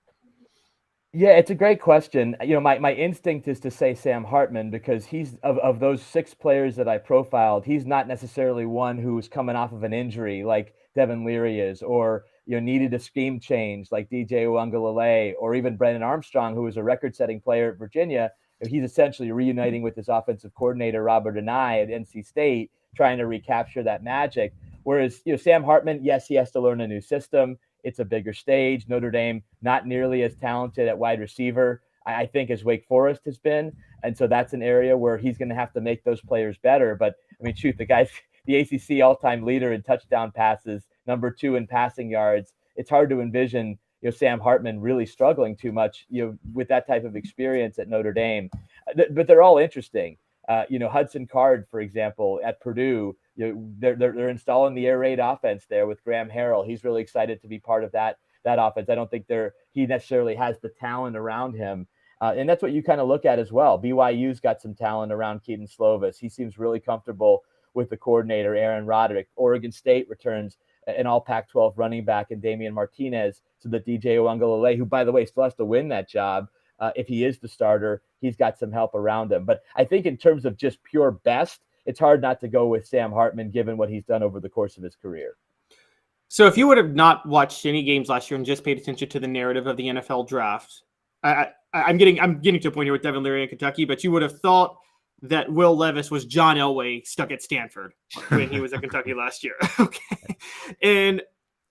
Yeah, it's a great question. My instinct is to say Sam Hartman, because he's of those 6 players that I profiled, he's not necessarily one who's coming off of an injury like Devin Leary is, or needed a scheme change like DJ Uiagalelei, or even Brennan Armstrong, who was a record-setting player at Virginia. He's essentially reuniting with his offensive coordinator Robert Anae at NC State, trying to recapture that magic. Whereas, Sam Hartman, yes, he has to learn a new system. It's a bigger stage. Notre Dame, not nearly as talented at wide receiver, I think, as Wake Forest has been. And so that's an area where he's going to have to make those players better. But, I mean, shoot, the guy's the ACC all-time leader in touchdown passes, number 2 in passing yards. It's hard to envision, Sam Hartman really struggling too much, with that type of experience at Notre Dame. But they're all interesting. Hudson Card, for example, at Purdue, they're installing the air raid offense there with Graham Harrell. He's really excited to be part of that offense. I don't think he necessarily has the talent around him. And that's what you kind of look at as well. BYU's got some talent around Keaton Slovis. He seems really comfortable with the coordinator, Aaron Roderick. Oregon State returns an all Pac-12 running back in Damian Martinez, so that DJ Uiagalelei, who, by the way, still has to win that job, if he is the starter, he's got some help around him. But I think in terms of just pure best, it's hard not to go with Sam Hartman, given what he's done over the course of his career. So if you would have not watched any games last year and just paid attention to the narrative of the NFL draft, I'm getting to a point here with Devin Leary in Kentucky, but you would have thought that Will Levis was John Elway stuck at Stanford when he was at Kentucky last year. Okay. And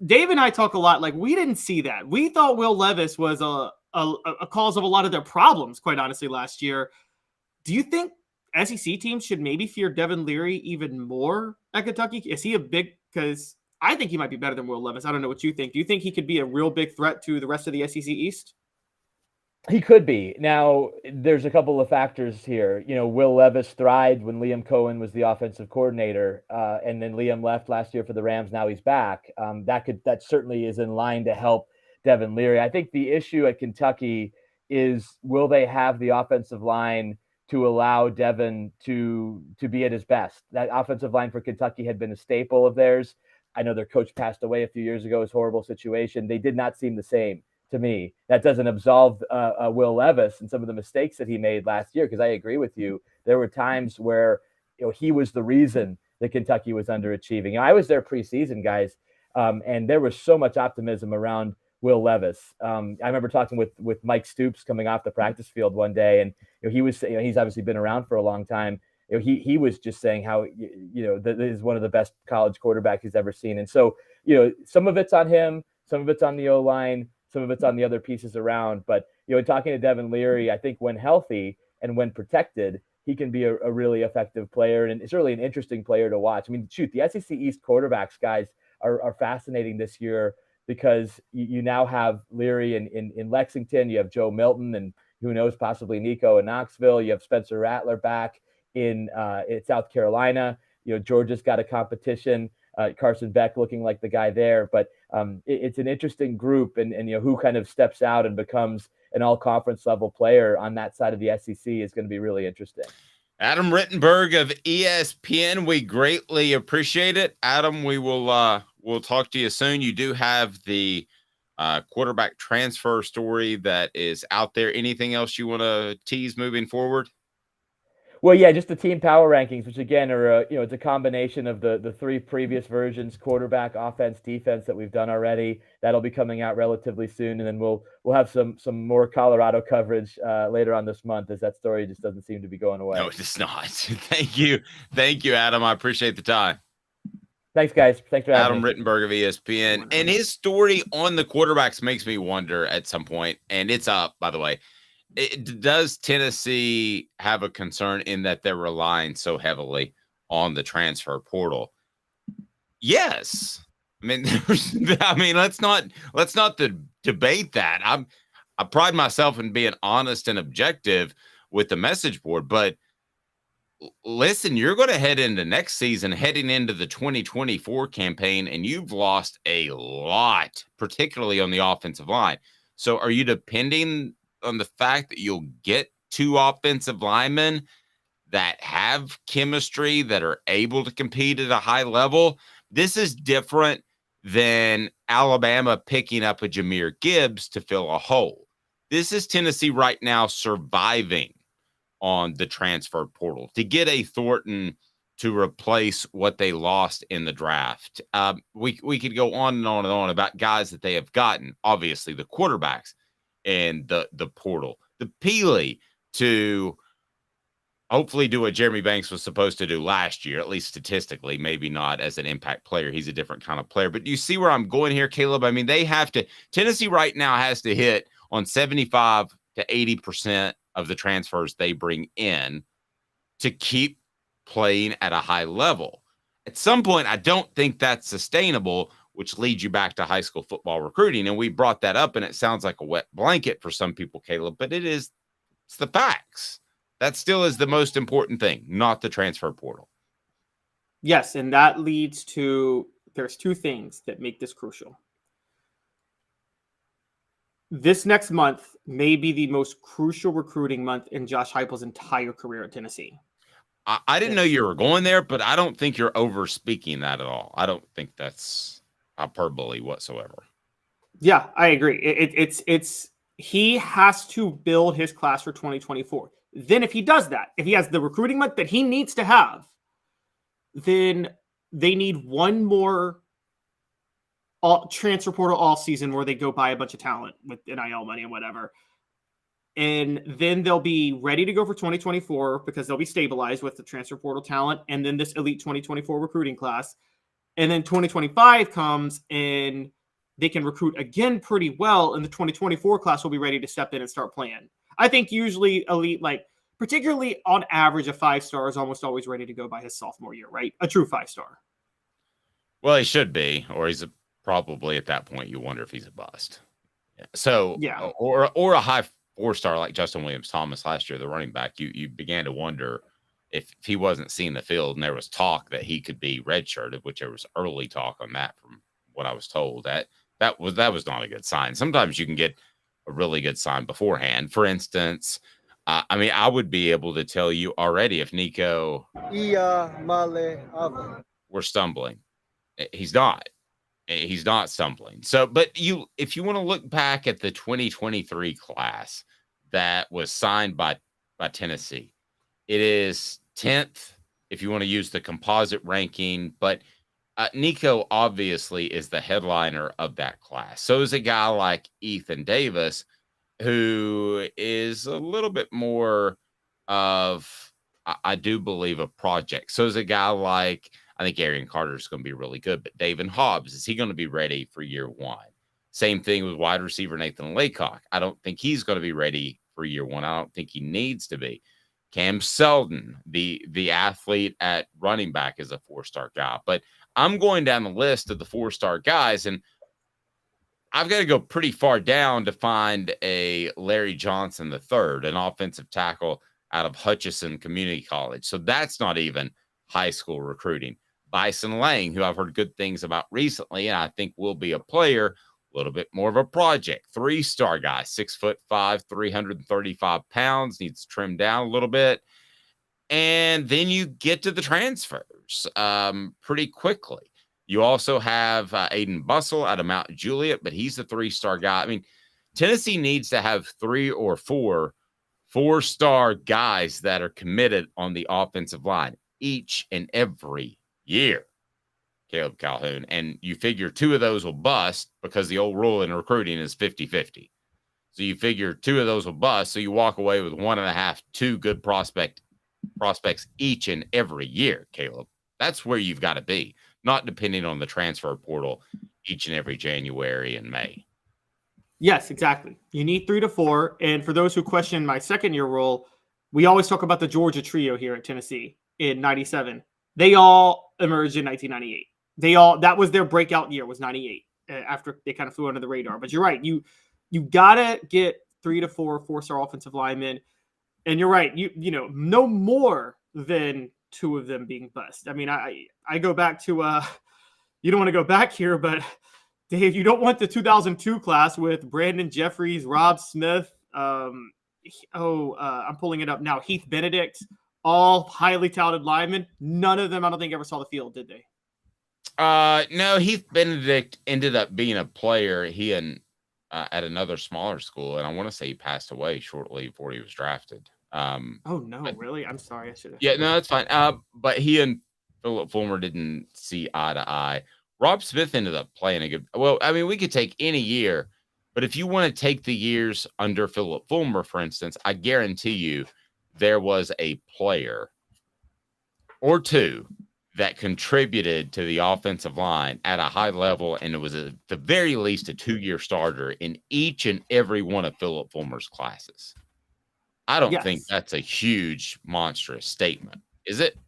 Dave and I talk a lot, like, we didn't see that. We thought Will Levis was a cause of a lot of their problems, quite honestly, last year. Do you think SEC teams should maybe fear Devin Leary even more at Kentucky? Is he because I think he might be better than Will Levis. I don't know what you think. Do you think he could be a real big threat to the rest of the SEC East? He could be. Now, there's a couple of factors here. Will Levis thrived when Liam Cohen was the offensive coordinator, and then Liam left last year for the Rams. Now he's back. That certainly is in line to help Devin Leary. I think the issue at Kentucky is, will they have the offensive line to allow Devin to be at his best? That offensive line for Kentucky had been a staple of theirs. I know their coach passed away a few years ago. It was a horrible situation. They did not seem the same to me. That doesn't absolve Will Levis and some of the mistakes that he made last year, because I agree with you. There were times where he was the reason that Kentucky was underachieving. I was there preseason, guys, and there was so much optimism around Will Levis. I remember talking with Mike Stoops coming off the practice field one day, and he was, he's obviously been around for a long time. He was just saying how that is one of the best college quarterbacks he's ever seen. And so some of it's on him, some of it's on the O-line, some of it's on the other pieces around. But in talking to Devin Leary, I think when healthy and when protected, he can be a really effective player, and it's really an interesting player to watch. I mean, shoot, the SEC East quarterbacks, guys, are fascinating this year, because you now have Leary in Lexington, you have Joe Milton, and who knows, possibly Nico in Knoxville. You have Spencer Rattler back in South Carolina. Georgia's got a competition. Carson Beck looking like the guy there, but it's an interesting group, and who kind of steps out and becomes an all-conference level player on that side of the SEC is going to be really interesting. Adam Rittenberg of ESPN, we greatly appreciate it. Adam, we'll talk to you soon. You do have the quarterback transfer story that is out there. Anything else you want to tease moving forward? Well, yeah, just the team power rankings, which again are it's a combination of the three previous versions: quarterback, offense, defense, that we've done already. That'll be coming out relatively soon, and then we'll have some more Colorado coverage later on this month, as that story just doesn't seem to be going away. No, it's not. Thank you, Adam. I appreciate the time. Thanks, guys. Thanks for having me. Adam Rittenberg of ESPN, and his story on the quarterbacks makes me wonder at some point, and it's up, by the way. Does Tennessee have a concern in that they're relying so heavily on the transfer portal? Yes. I mean, let's not debate that. I pride myself in being honest and objective with the message board, but listen, you're going to head into next season, heading into the 2024 campaign, and you've lost a lot, particularly on the offensive line. So are you depending on the fact that you'll get two offensive linemen that have chemistry, that are able to compete at a high level? This is different than Alabama picking up a Jahmyr Gibbs to fill a hole. This is Tennessee right now surviving on the transfer portal to get a Thornton to replace what they lost in the draft. We could go on and on and on about guys that they have gotten, obviously the quarterbacks, and the portal, the Peely to hopefully do what Jeremy Banks was supposed to do last year, at least statistically, maybe not as an impact player. He's a different kind of player. But do you see where I'm going here, Caleb? I mean, Tennessee right now has to hit on 75 to 80% of the transfers they bring in to keep playing at a high level. At some point, I don't think that's sustainable, which leads you back to high school football recruiting. And we brought that up, and it sounds like a wet blanket for some people, Caleb, but it's the facts. That still is the most important thing, not the transfer portal. Yes, and that leads to, there's two things that make this crucial. This next month may be the most crucial recruiting month in Josh Heupel's entire career at Tennessee. I didn't know you were going there, but I don't think you're over speaking that at all. I don't think that's hyperbole whatsoever. Yeah, I agree. It's he has to build his class for 2024. Then if he does that, if he has the recruiting month that he needs to have, then they need one more transfer portal all season where they go buy a bunch of talent with NIL money and whatever. And then they'll be ready to go for 2024 because they'll be stabilized with the transfer portal talent and then this elite 2024 recruiting class. And then 2025 comes and they can recruit again pretty well. And the 2024 class will be ready to step in and start playing. I think usually elite, like particularly on average, a 5-star is almost always ready to go by his sophomore year, right? A true 5-star. Well, he should be, or he's probably at that point, you wonder if he's a bust. So, yeah, or a high 4-star like Justin Williams-Thomas last year, the running back, you began to wonder if he wasn't seeing the field, and there was talk that he could be redshirted, which there was early talk on that from what I was told. That was not a good sign. Sometimes you can get a really good sign beforehand. For instance, I mean, I would be able to tell you already if Nico were stumbling. He's not. He's not stumbling. So, but if you want to look back at the 2023 class that was signed by Tennessee, it is 10th if you want to use the composite ranking, but Nico obviously is the headliner of that class. So is a guy like Ethan Davis, who is a little bit more of, I do believe, a project. So is a guy like, I think Arian Carter is going to be really good, but David Hobbs, is he going to be ready for year one? Same thing with wide receiver Nathan Laycock. I don't think he's going to be ready for year one. I don't think he needs to be. Cam Selden, the athlete at running back, is a 4-star guy. But I'm going down the list of the 4-star guys, and I've got to go pretty far down to find a Larry Johnson III, an offensive tackle out of Hutchinson Community College. So that's not even high school recruiting. Bison Lang, who I've heard good things about recently, and I think will be a player, a little bit more of a project. 3-star guy, 6'5", 335 pounds, needs to trim down a little bit. And then you get to the transfers pretty quickly. You also have Aiden Bussell out of Mount Juliet, but he's a 3-star guy. I mean, Tennessee needs to have 3 or 4 4-star guys that are committed on the offensive line each and every year. Caleb Calhoun. And you figure 2 of those will bust because the old rule in recruiting is 50-50. So you figure 2 of those will bust. So you walk away with 1.5, 2 good prospects each and every year, Caleb. That's where you've got to be, not depending on the transfer portal each and every January and May. Yes, exactly. You need 3 to 4. And for those who question my second-year rule, we always talk about the Georgia trio here at Tennessee in 97. They all emerged in 1998. That was their breakout year, was 98, after they kind of flew under the radar. But you're right. You got to get 3 to 4 4-star offensive linemen. And you're right. You know, no more than 2 of them being bust. I mean, I go back to you don't want to go back here, but Dave, you don't want the 2002 class with Brandon Jeffries, Rob Smith. I'm pulling it up now. Heath Benedict, all highly touted linemen. None of them, I don't think, ever saw the field, did they? No, Heath Benedict ended up being a player. He at another smaller school, and I want to say he passed away shortly before he was drafted. Really? I'm sorry. I should have. Yeah, no, that's fine. But he and Philip Fulmer didn't see eye to eye. Rob Smith ended up playing a good. Well, I mean, we could take any year, but if you want to take the years under Philip Fulmer, for instance, I guarantee you there was a player or 2 that contributed to the offensive line at a high level, and it was at the very least a 2-year starter in each and every one of Philip Fulmer's classes. I don't think that's a huge, monstrous statement, is it?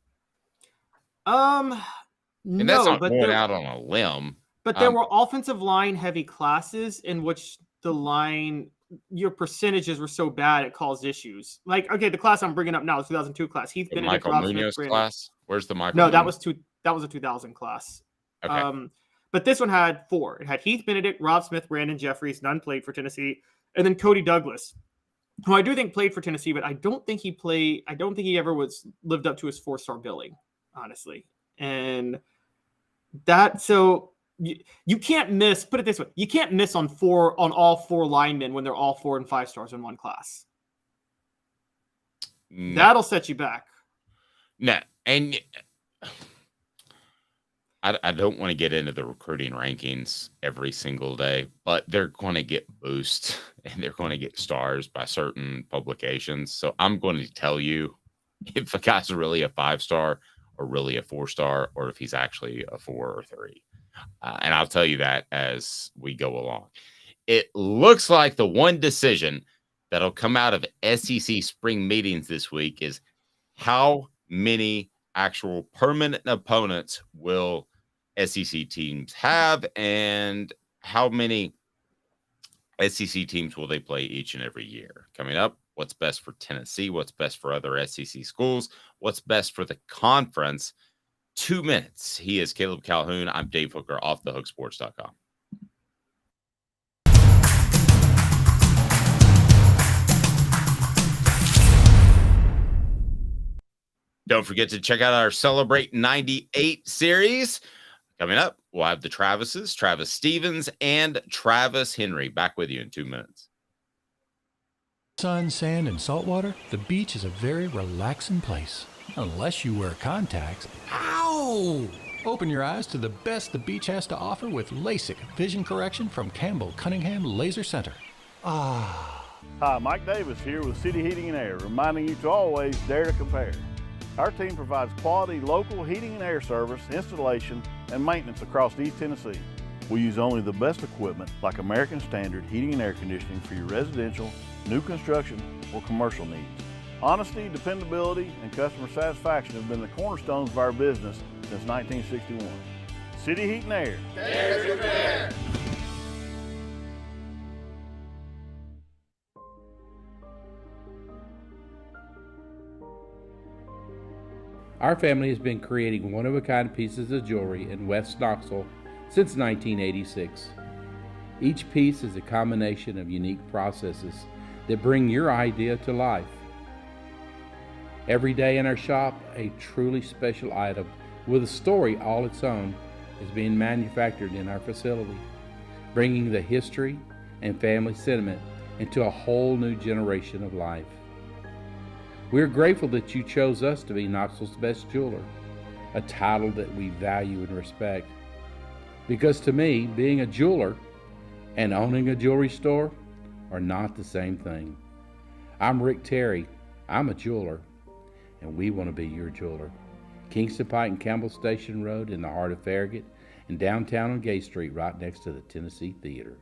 And that's not going out on a limb. But there were offensive line heavy classes in which your percentages were so bad it caused issues. Like, okay, the class I'm bringing up now, the 2002 class. Heath Benedict, Michael Munoz class. Where's the Michael? No, that was a 2000 class. Okay. But this one had 4. It had Heath Benedict, Rob Smith, Brandon Jeffries. None played for Tennessee, and then Cody Douglas, who I do think played for Tennessee, but I don't think he ever lived up to his 4-star billing, honestly. And you can't miss. Put it this way: you can't miss on all 4 linemen when they're all 4 and 5 stars in one class. No. That'll set you back. No, and I don't want to get into the recruiting rankings every single day, but they're going to get boosts and they're going to get stars by certain publications. So I'm going to tell you if a guy's really a 5-star or really a 4-star, or if he's actually a 4 or 3. And I'll tell you that as we go along. It looks like the one decision that'll come out of SEC spring meetings this week is how many actual permanent opponents will SEC teams have, and how many SEC teams will they play each and every year. Coming up, what's best for Tennessee, what's best for other SEC schools, what's best for the conference. 2 minutes. He is Caleb Calhoun. I'm Dave Hooker, offthehooksports.com. Don't forget to check out our Celebrate 98 series. Coming up, we'll have the Travises, Travis Stevens, and Travis Henry. Back with you in 2 minutes. Sun, sand, and salt water, the beach is a very relaxing place. Unless you wear contacts. Ow! Open your eyes to the best the beach has to offer with LASIK vision correction from Campbell Cunningham Laser Center. Ah. Hi, Mike Davis here with City Heating and Air, reminding you to always dare to compare. Our team provides quality local heating and air service, installation, and maintenance across East Tennessee. We use only the best equipment like American Standard heating and air conditioning for your residential, new construction, or commercial needs. Honesty, dependability, and customer satisfaction have been the cornerstones of our business since 1961. City Heat and Air. Dare to compare. Our family has been creating one-of-a-kind pieces of jewelry in West Knoxville since 1986. Each piece is a combination of unique processes that bring your idea to life. Every day in our shop, a truly special item with a story all its own is being manufactured in our facility, bringing the history and family sentiment into a whole new generation of life. We're grateful that you chose us to be Knoxville's best jeweler, a title that we value and respect. Because to me, being a jeweler and owning a jewelry store are not the same thing. I'm Rick Terry, I'm a jeweler, and we want to be your jeweler. Kingston Pike and Campbell Station Road in the heart of Farragut, and downtown on Gay Street right next to the Tennessee Theater.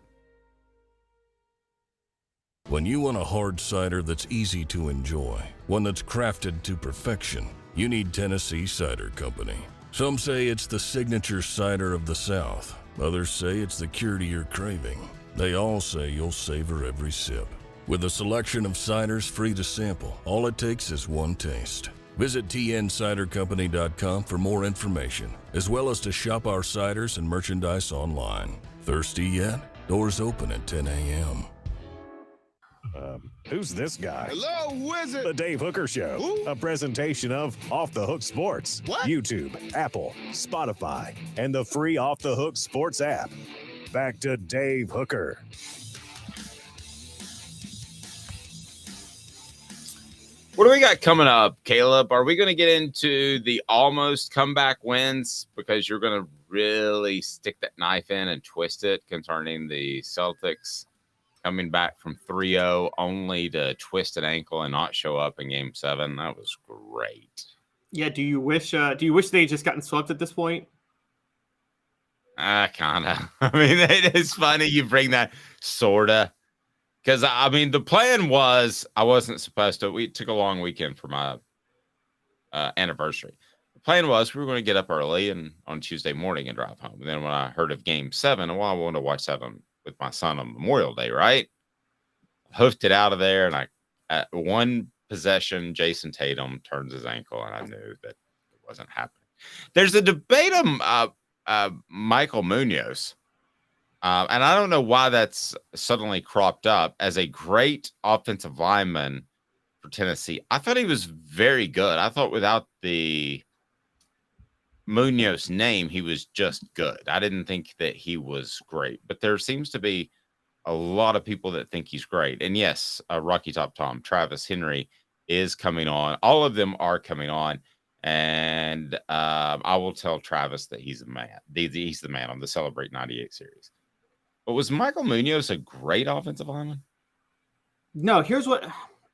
When you want a hard cider that's easy to enjoy, one that's crafted to perfection, you need Tennessee Cider Company. Some say it's the signature cider of the South. Others say it's the cure to your craving. They all say you'll savor every sip. With a selection of ciders free to sample, all it takes is one taste. Visit tncidercompany.com for more information, as well as to shop our ciders and merchandise online. Thirsty yet? Doors open at 10 a.m. Who's this guy? Hello, who is it? The Dave Hooker Show, Who? a presentation of Off the Hook Sports. What? YouTube, Apple, Spotify, and the free Off the Hook Sports app. Back to Dave Hooker. What do we got coming up, Caleb? Are we going to get into the almost comeback wins because you're going to really stick that knife in and twist it concerning the Celtics coming back from 3-0 only to twist an ankle and not show up in Game 7? That was great. Yeah, do you wish they had just gotten swept at this point? Kind of. I mean, it is funny you bring that sorta. Because, I mean, the plan was I wasn't supposed to. We took a long weekend for my anniversary. The plan was we were going to get up early and on Tuesday morning and drive home. And then when I heard of Game 7, well, I wanted to watch 7 with my son on Memorial Day, right? Hoofed it out of there, and at one possession, Jason Tatum turns his ankle, and I knew that it wasn't happening. There's a debate on Michael Munoz. And I don't know why that's suddenly cropped up as a great offensive lineman for Tennessee. I thought he was very good. I thought without the Munoz name, he was just good. I didn't think that he was great, but there seems to be a lot of people that think he's great. And yes, Rocky Top Tom, Travis Henry is coming on. All of them are coming on. And I will tell Travis that he's the man. He's the man on the Celebrate 98 series. But was Michael Munoz a great offensive lineman? No,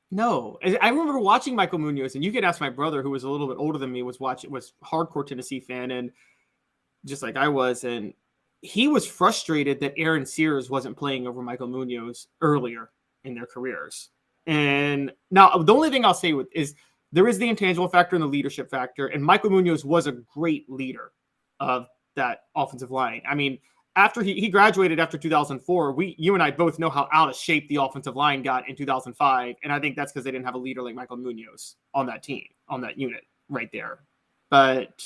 No, I remember watching Michael Munoz, and you could ask my brother, who was a little bit older than me, was hardcore Tennessee fan, and just like I was, and he was frustrated that Aaron Sears wasn't playing over Michael Munoz earlier in their careers. And now the only thing I'll say is there is the intangible factor and the leadership factor, and Michael Munoz was a great leader of that offensive line. I mean, after he graduated after 2004, you and I both know how out of shape the offensive line got in 2005. And I think that's because they didn't have a leader like Michael Munoz on that team, on that unit right there. But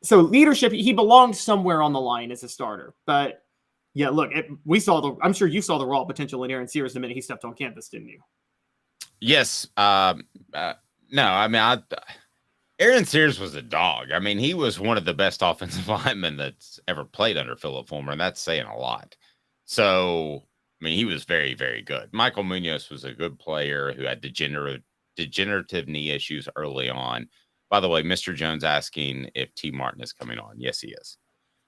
so leadership, he belongs somewhere on the line as a starter. But yeah, look, I'm sure you saw the raw potential in Aaron Sears the minute he stepped on campus, didn't you? Yes. No, I mean, Aaron Sears was a dog. I mean, he was one of the best offensive linemen that's ever played under Philip Fulmer, and that's saying a lot. So, I mean, he was very, very good. Michael Munoz was a good player who had degenerative knee issues early on. By the way, Mr. Jones asking if T. Martin is coming on. Yes, he is.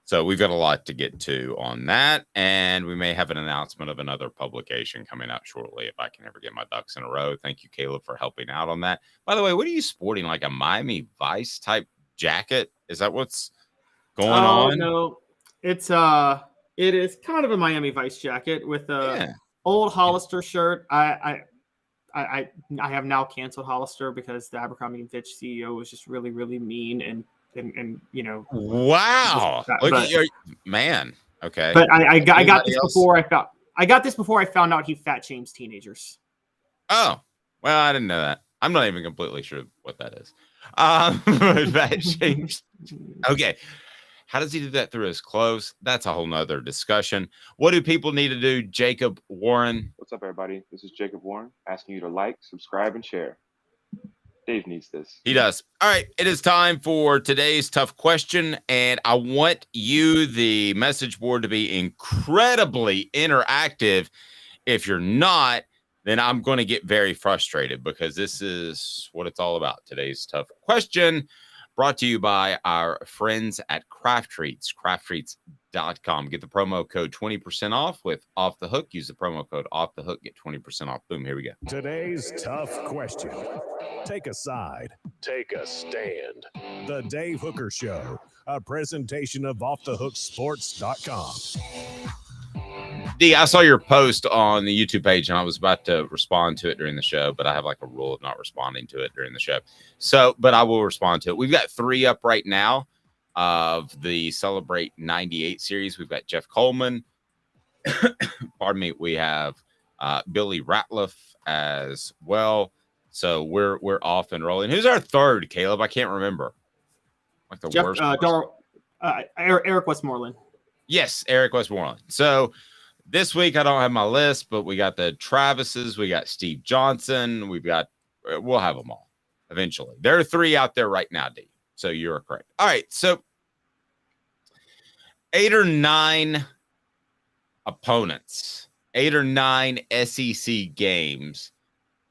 So we've got a lot to get to on that, and we may have an announcement of another publication coming out shortly if I can ever get my ducks in a row. Thank you, Caleb, for helping out on that. By the way, what are you sporting? Like a Miami Vice type jacket? Is that what's going on? No, it is kind of a Miami Vice jacket with a old Hollister shirt. I have now canceled Hollister because the Abercrombie & Fitch CEO was just really, really mean and you know. Wow. Look at your man. Okay. But I got this before I found out he fat shames teenagers. Oh, well, I didn't know that. I'm not even completely sure what that is. Fat shames. Okay. How does he do that through his clothes? That's a whole nother discussion. What do people need to do? Jacob Warren. What's up, everybody? This is Jacob Warren asking you to like, subscribe, and share. Dave needs this. He does. All right. It is time for today's tough question. And I want you, the message board, to be incredibly interactive. If you're not, then I'm going to get very frustrated because this is what it's all about. Today's tough question brought to you by our friends at Craft Treats, crafttreats.com. Get the promo code 20% off with Off the Hook. Use the promo code Off the Hook. Get 20% off. Boom. Here we go. Today's tough question. Take a side. Take a stand. The Dave Hooker Show, a presentation of offthehooksports.com. D, I saw your post on the YouTube page, and I was about to respond to it during the show, but I have like a rule of not responding to it during the show. So, but I will respond to it. We've got 3 up right now of the Celebrate 98 series. We've got Jeff Coleman. Pardon me. We have Billy Ratliff as well. So we're off and rolling. Who's our third, Caleb? I can't remember. Like the worst. Eric Westmoreland. Yes, Eric Westmoreland. So this week I don't have my list, but we got the Travises, we got Steve Johnson, we'll have them all eventually. There are 3 out there right now, D. So you're correct. All right, so 8 or 9 opponents, 8 or 9 SEC games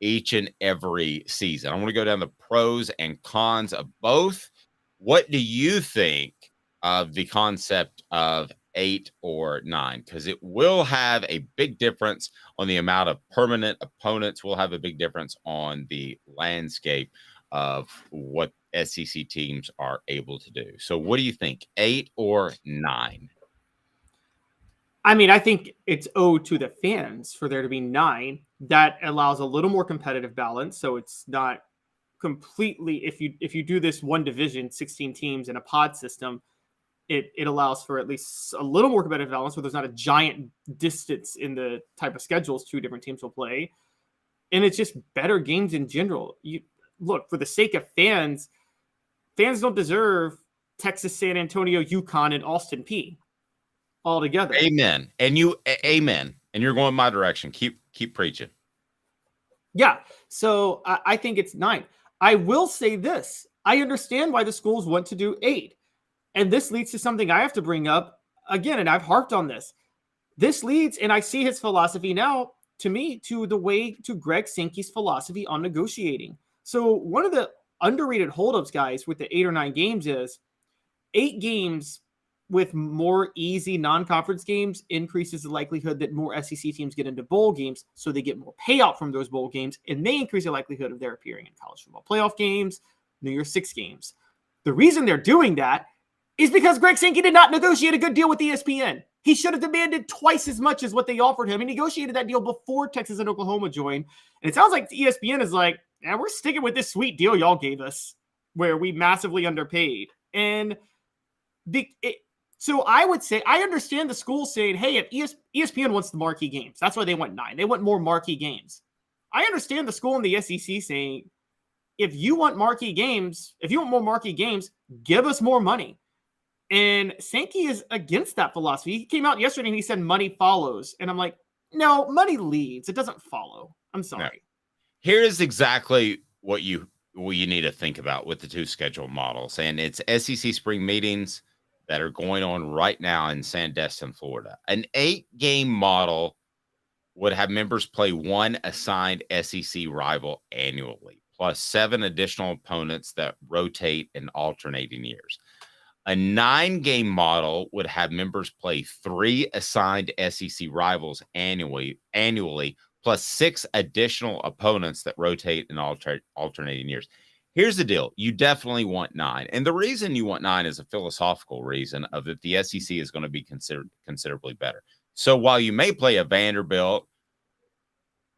each and every season. I want to go down the pros and cons of both. What do you think of the concept of 8 or 9? Because it will have a big difference on the amount of permanent opponents. Will have a big difference on the landscape of what SEC teams are able to do. So what do you think, 8 or 9? I mean, I think it's owed to the fans for there to be 9. That allows a little more competitive balance. So it's not completely, if you do this one division, 16 teams in a pod system, it allows for at least a little more competitive balance where there's not a giant distance in the type of schedules 2 different teams will play. And it's just better games in general. You look, for the sake of fans don't deserve Texas, San Antonio, UConn, and Austin P all together. Amen. Amen. And you're going my direction. Keep preaching. Yeah. So I think it's 9. I will say this. I understand why the schools want to do 8. And this leads to something I have to bring up again, and I've harped on this. This leads, and I see his philosophy now, to me, to Greg Sankey's philosophy on negotiating. So one of the underrated holdups, guys, with the 8 or 9 games is 8 games with more easy non-conference games increases the likelihood that more SEC teams get into bowl games, so they get more payout from those bowl games, and they increase the likelihood of their appearing in college football playoff games, New Year's 6 games. The reason they're doing that is because Greg Sankey did not negotiate a good deal with ESPN. He should have demanded twice as much as what they offered him. He negotiated that deal before Texas and Oklahoma joined. And it sounds like ESPN is like, yeah, we're sticking with this sweet deal y'all gave us where we massively underpaid. And so I would say, I understand the school saying, hey, if ESPN wants the marquee games, that's why they want 9. They want more marquee games. I understand the school in the SEC saying, if you want marquee games, if you want more marquee games, give us more money. And Sankey is against that philosophy. He came out yesterday and he said money follows. And I'm like, no, money leads. It doesn't follow. I'm sorry. No. Here's exactly what you you need to think about with the two schedule models. And it's SEC spring meetings that are going on right now in Sandestin, Florida. An 8-game model would have members play one assigned SEC rival annually, plus 7 additional opponents that rotate in alternating years. A 9-game model would have members play 3 assigned SEC rivals annually, plus 6 additional opponents that rotate in alternating years. Here's the deal. You definitely want 9. And the reason you want 9 is a philosophical reason of that the SEC is going to be considerably better. So while you may play a Vanderbilt,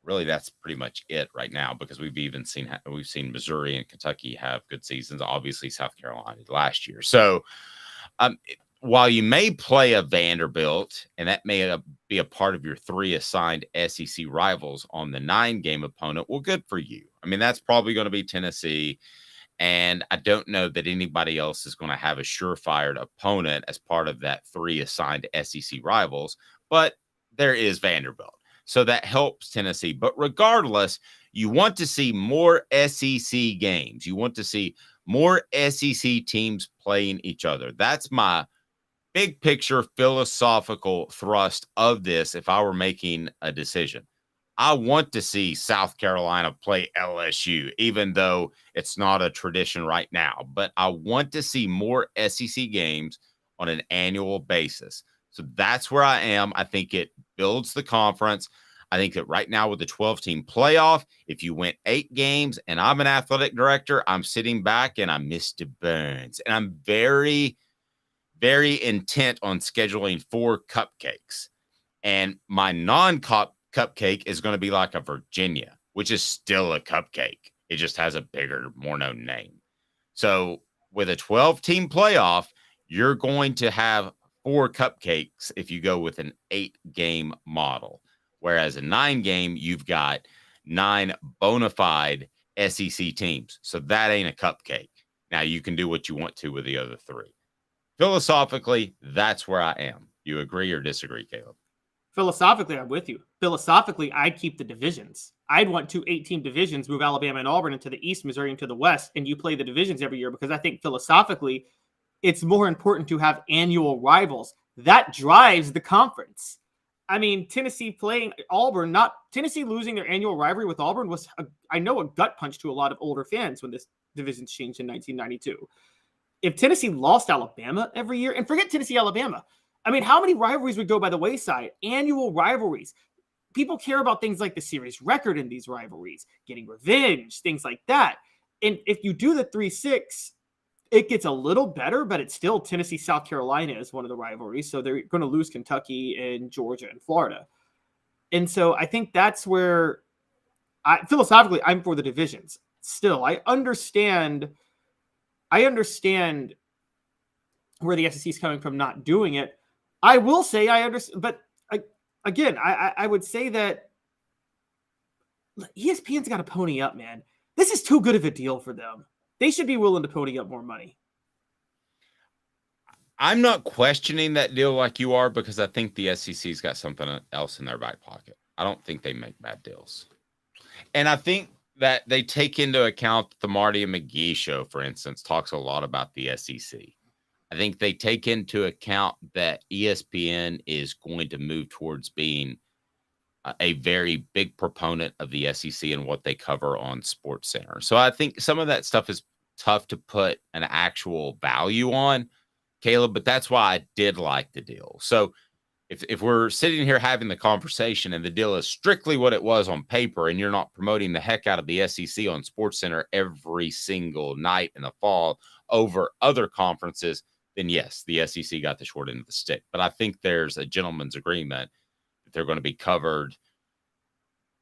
really that's pretty much it right now, because we've seen Missouri and Kentucky have good seasons. Obviously South Carolina last year. So while you may play a Vanderbilt, and that may be a part of your 3 assigned SEC rivals on the 9-game opponent, well, good for you. I mean, that's probably going to be Tennessee, and I don't know that anybody else is going to have a surefire opponent as part of that 3 assigned SEC rivals, but there is Vanderbilt. So that helps Tennessee. But regardless, you want to see more SEC games. You want to see more SEC teams playing each other. That's my big picture philosophical thrust of this if I were making a decision. I want to see South Carolina play LSU, even though it's not a tradition right now. But I want to see more SEC games on an annual basis. So that's where I am. I think it builds the conference. I think that right now with the 12-team playoff, if you went 8 games and I'm an athletic director, I'm sitting back and I'm Mr. Burns. And I'm very, very intent on scheduling 4 cupcakes. And my non-cup cupcake is going to be like a Virginia, which is still a cupcake. It just has a bigger, more known name. So with a 12-team playoff, you're going to have 4 cupcakes if you go with an 8-game model. Whereas a 9-game, you've got 9 bona fide SEC teams. So that ain't a cupcake. Now you can do what you want to with the other 3. Philosophically, that's where I am. You agree or disagree, Caleb? Philosophically, I'm with you. Philosophically, I'd keep the divisions. I'd want 2 8-team divisions, move Alabama and Auburn into the East, Missouri into the West, and you play the divisions every year, because I think philosophically, it's more important to have annual rivals. That drives the conference. I mean, Tennessee playing Auburn, Tennessee losing their annual rivalry with Auburn was, a gut punch to a lot of older fans when this division changed in 1992. If Tennessee lost Alabama every year, and forget Tennessee, Alabama, I mean, how many rivalries would go by the wayside? Annual rivalries. People care about things like the series record in these rivalries, getting revenge, things like that. And if you do the 3-6, it gets a little better, but it's still Tennessee, South Carolina is one of the rivalries. So they're going to lose Kentucky and Georgia and Florida. And so I think that's where philosophically, I'm for the divisions. Still, I understand where the SEC is coming from not doing it. I will say I understand, but I would say that ESPN's got to pony up, man. This is too good of a deal for them. They should be willing to pony up more money. I'm not questioning that deal like you are, because I think the SEC's got something else in their back pocket. I don't think they make bad deals. And I think that they take into account the Marty and McGee show, for instance, talks a lot about the SEC. I think they take into account that ESPN is going to move towards being a very big proponent of the SEC and what they cover on SportsCenter. So I think some of that stuff is tough to put an actual value on, Caleb, but that's why I did like the deal. So if we're sitting here having the conversation and the deal is strictly what it was on paper, and you're not promoting the heck out of the SEC on SportsCenter every single night in the fall over other conferences, then yes, the SEC got the short end of the stick. But I think there's a gentleman's agreement that they're going to be covered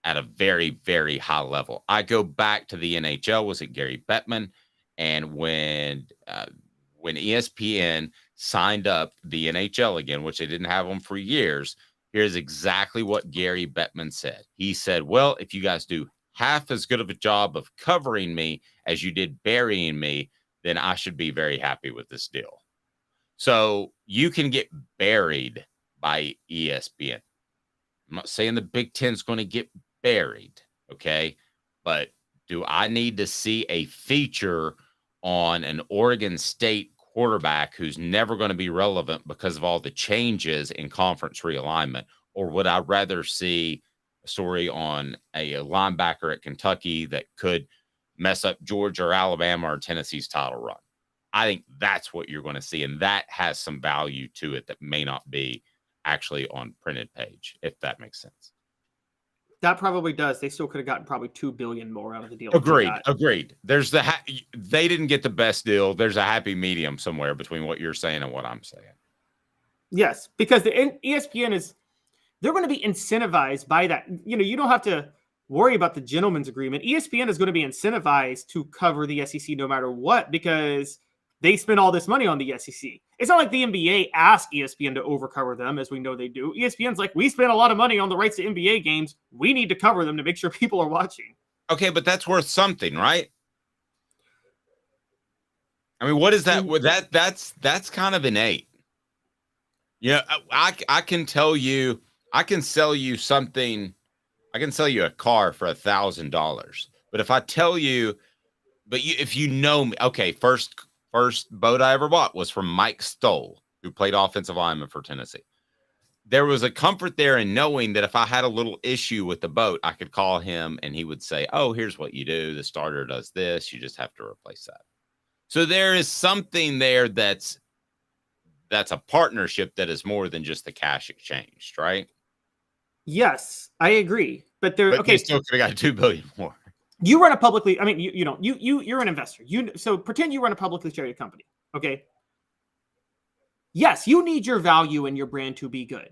at a very, very high level. I go back to the NHL. Was it Gary Bettman? And when ESPN signed up the NHL again, which they didn't have them for years, here's exactly what Gary Bettman said. He said, well, if you guys do half as good of a job of covering me as you did burying me, then I should be very happy with this deal. So you can get buried by ESPN. I'm not saying the Big Ten's going to get buried, okay? But Do I need to see a feature on an Oregon State quarterback who's never going to be relevant because of all the changes in conference realignment? Or would I rather see a story on a linebacker at Kentucky that could mess up Georgia or Alabama or Tennessee's title run? I think that's what you're going to see. And that has some value to it that may not be actually on printed page, if that makes sense. That probably does. They still could have gotten probably $2 billion more out of the deal. Agreed. There's they didn't get the best deal. There's a happy medium somewhere between what you're saying and what I'm saying. Yes, because the ESPN they're going to be incentivized by that. You don't have to worry about the gentleman's agreement. ESPN is going to be incentivized to cover the SEC no matter what, because they spend all this money on the SEC. It's not like the NBA asked ESPN to overcover them, as we know they do. ESPN's like, we spent a lot of money on the rights to NBA games. We need to cover them to make sure people are watching. Okay, but that's worth something, right? I mean, what is that? That's kind of innate. I can tell you, I can sell you something. I can sell you a car for $1,000. But if I tell you, if you know me, okay, first boat I ever bought was from Mike Stoll, who played offensive lineman for Tennessee. There was a comfort there in knowing that if I had a little issue with the boat, I could call him and he would say, oh, here's what you do. The starter does this. You just have to replace that. So there is something there that's a partnership that is more than just the cash exchanged, right? Yes, I agree. But they still could have got $2 billion more. You run a publicly, I mean, you're an investor. So pretend you run a publicly traded company. Okay. Yes, you need your value and your brand to be good.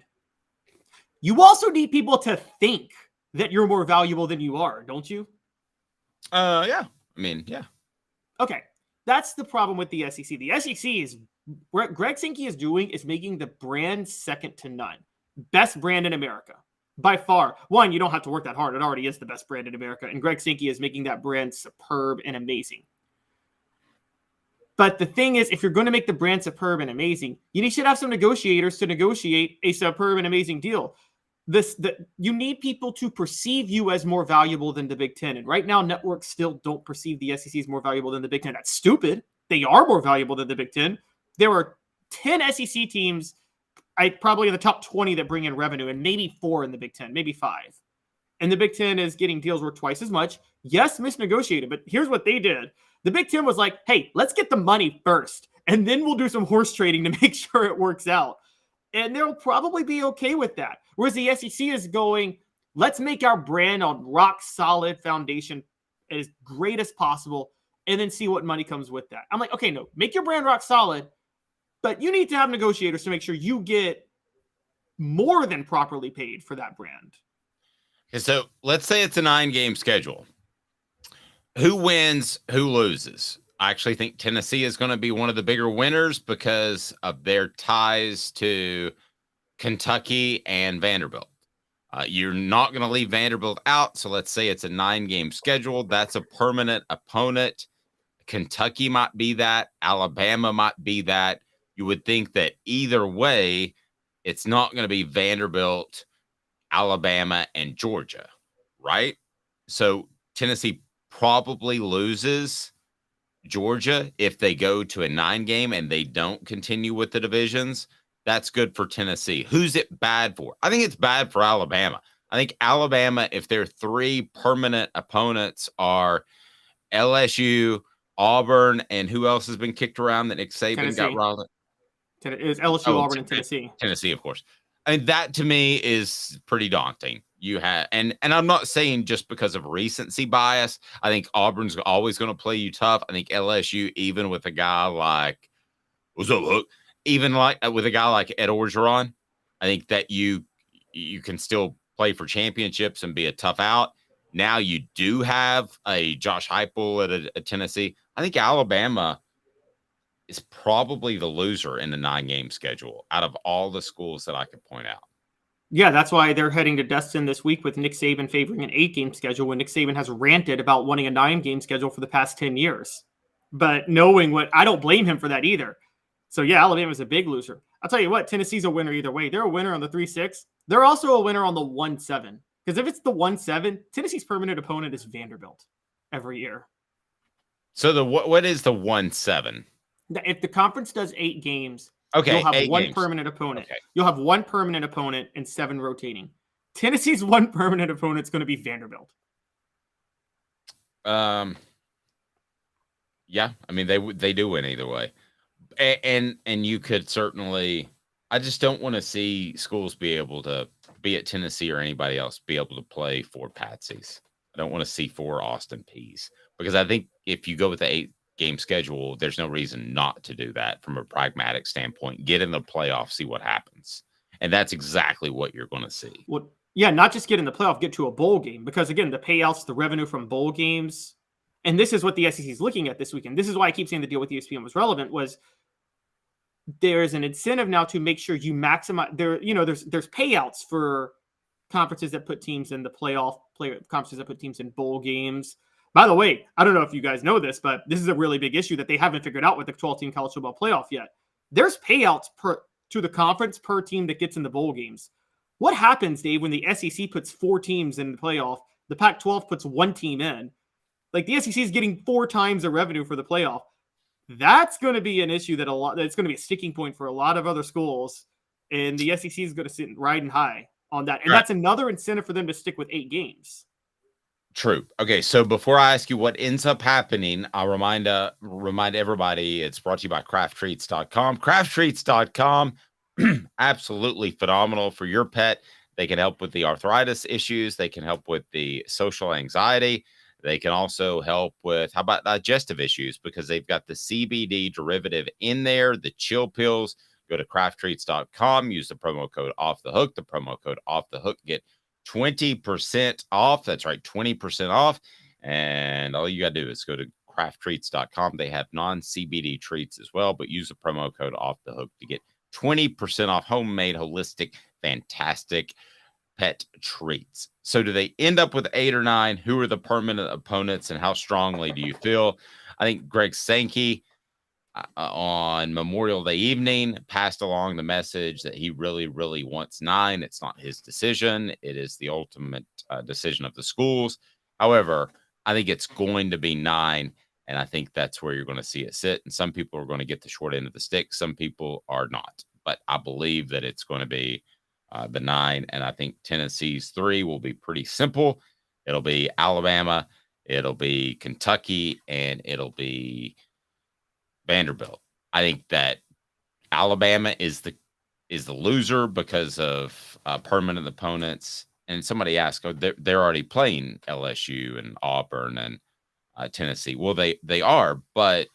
You also need people to think that you're more valuable than you are, don't you? Yeah. I mean, yeah. Okay. That's the problem with the SEC. The SEC is what Greg Sankey is doing is making the brand second to none. Best brand in America. By far. One, you don't have to work that hard. It already is the best brand in America. And Greg Sankey is making that brand superb and amazing. But the thing is, if you're going to make the brand superb and amazing, you should have some negotiators to negotiate a superb and amazing deal. You need people to perceive you as more valuable than the Big Ten. And right now, networks still don't perceive the SEC as more valuable than the Big Ten. That's stupid. They are more valuable than the Big Ten. There are 10 SEC teams probably in the top 20 that bring in revenue, and maybe 4 in the Big Ten, maybe 5. And the Big Ten is getting deals worth twice as much. Yes, misnegotiated, but here's what they did. The Big Ten was like, hey, let's get the money first, and then we'll do some horse trading to make sure it works out. And they'll probably be okay with that. Whereas the SEC is going, let's make our brand on rock solid foundation as great as possible, and then see what money comes with that. I'm like, okay, no, make your brand rock solid, but you need to have negotiators to make sure you get more than properly paid for that brand. Okay, so let's say it's a 9-game schedule. Who wins, who loses? I actually think Tennessee is going to be one of the bigger winners because of their ties to Kentucky and Vanderbilt. You're not going to leave Vanderbilt out, so let's say it's a 9-game schedule. That's a permanent opponent. Kentucky might be that. Alabama might be that. You would think that either way, it's not going to be Vanderbilt, Alabama, and Georgia, right? So Tennessee probably loses Georgia if they go to a 9-game and they don't continue with the divisions. That's good for Tennessee. Who's it bad for? I think it's bad for Alabama. I think Alabama, if their 3 permanent opponents are LSU, Auburn, and who else has been kicked around that Nick Saban got riled up? It was LSU, Auburn, and Tennessee. Tennessee, of course. I mean, that to me is pretty daunting. You have, and I'm not saying just because of recency bias. I think Auburn's always going to play you tough. I think LSU, even with a guy like, what's up, Hook? Even like with a guy like Ed Orgeron, I think that you can still play for championships and be a tough out. Now you do have a Josh Heupel at a Tennessee. I think Alabama is probably the loser in the 9-game schedule out of all the schools that I could point out. Yeah, that's why they're heading to Destin this week with Nick Saban favoring an 8-game schedule when Nick Saban has ranted about wanting a 9-game schedule for the past 10 years. But knowing what, I don't blame him for that either. So yeah, Alabama's a big loser. I'll tell you what, Tennessee's a winner either way. They're a winner on the 3-6. They're also a winner on the 1-7. Because if it's the 1-7, Tennessee's permanent opponent is Vanderbilt. every year. So what is the 1-7? If the conference does 8 games, Okay, you'll have 8 one games. permanent opponent. Okay. You'll have one permanent opponent and 7 rotating. Tennessee's one permanent opponent is going to be Vanderbilt. Yeah, I mean they do win either way, and you could certainly. I just don't want to see schools be able to be at Tennessee or anybody else be able to play 4 Patsies. I don't want to see 4 Austin Peays because I think if you go with the 8-game schedule, there's no reason not to do that from a pragmatic standpoint. Get in the playoffs, see what happens, and that's exactly what you're going to see. Well, yeah, not just get in the playoff, get to a bowl game because again, the payouts, the revenue from bowl games. And this is what the SEC is looking at this weekend. This is why I keep saying the deal with ESPN was relevant. Was there's an incentive now to make sure you maximize there. You know, there's payouts for conferences that put teams in the playoff, conferences that put teams in bowl games. By the way, I don't know if you guys know this, but this is a really big issue that they haven't figured out with the 12-team college football playoff yet. There's payouts to the conference per team that gets in the bowl games. What happens, Dave, when the SEC puts 4 teams in the playoff? The Pac-12 puts 1 team in. Like the SEC is getting 4 times the revenue for the playoff. That's going to be an issue that's going to be a sticking point for a lot of other schools. And the SEC is going to sit riding high on that. And that's another incentive for them to stick with 8 games. True. Okay. So before I ask you what ends up happening, I'll remind everybody it's brought to you by crafttreats.com. Crafttreats.com, absolutely phenomenal for your pet. They can help with the arthritis issues. They can help with the social anxiety. They can also help with, how about digestive issues? Because they've got the CBD derivative in there, the chill pills. Go to crafttreats.com, use the promo code Off the Hook. The promo code Off the Hook, get 20% off. That's right, 20% off. And all you got to do is go to crafttreats.com. They have non-CBD treats as well, but use the promo code Off the Hook to get 20% off homemade, holistic, fantastic pet treats. So do they end up with 8 or 9? Who are the permanent opponents and how strongly do you feel? I think Greg Sankey on Memorial Day evening passed along the message that he really, really wants 9. It's not his decision. It is the ultimate decision of the schools. However, I think it's going to be 9, and I think that's where you're going to see it sit. And some people are going to get the short end of the stick. Some people are not. But I believe that it's going to be the 9, and I think Tennessee's 3 will be pretty simple. It'll be Alabama, it'll be Kentucky, and it'll be Vanderbilt. I think that Alabama is the loser because of permanent opponents. And somebody asked, they're already playing LSU and Auburn and Tennessee. Well, they are, but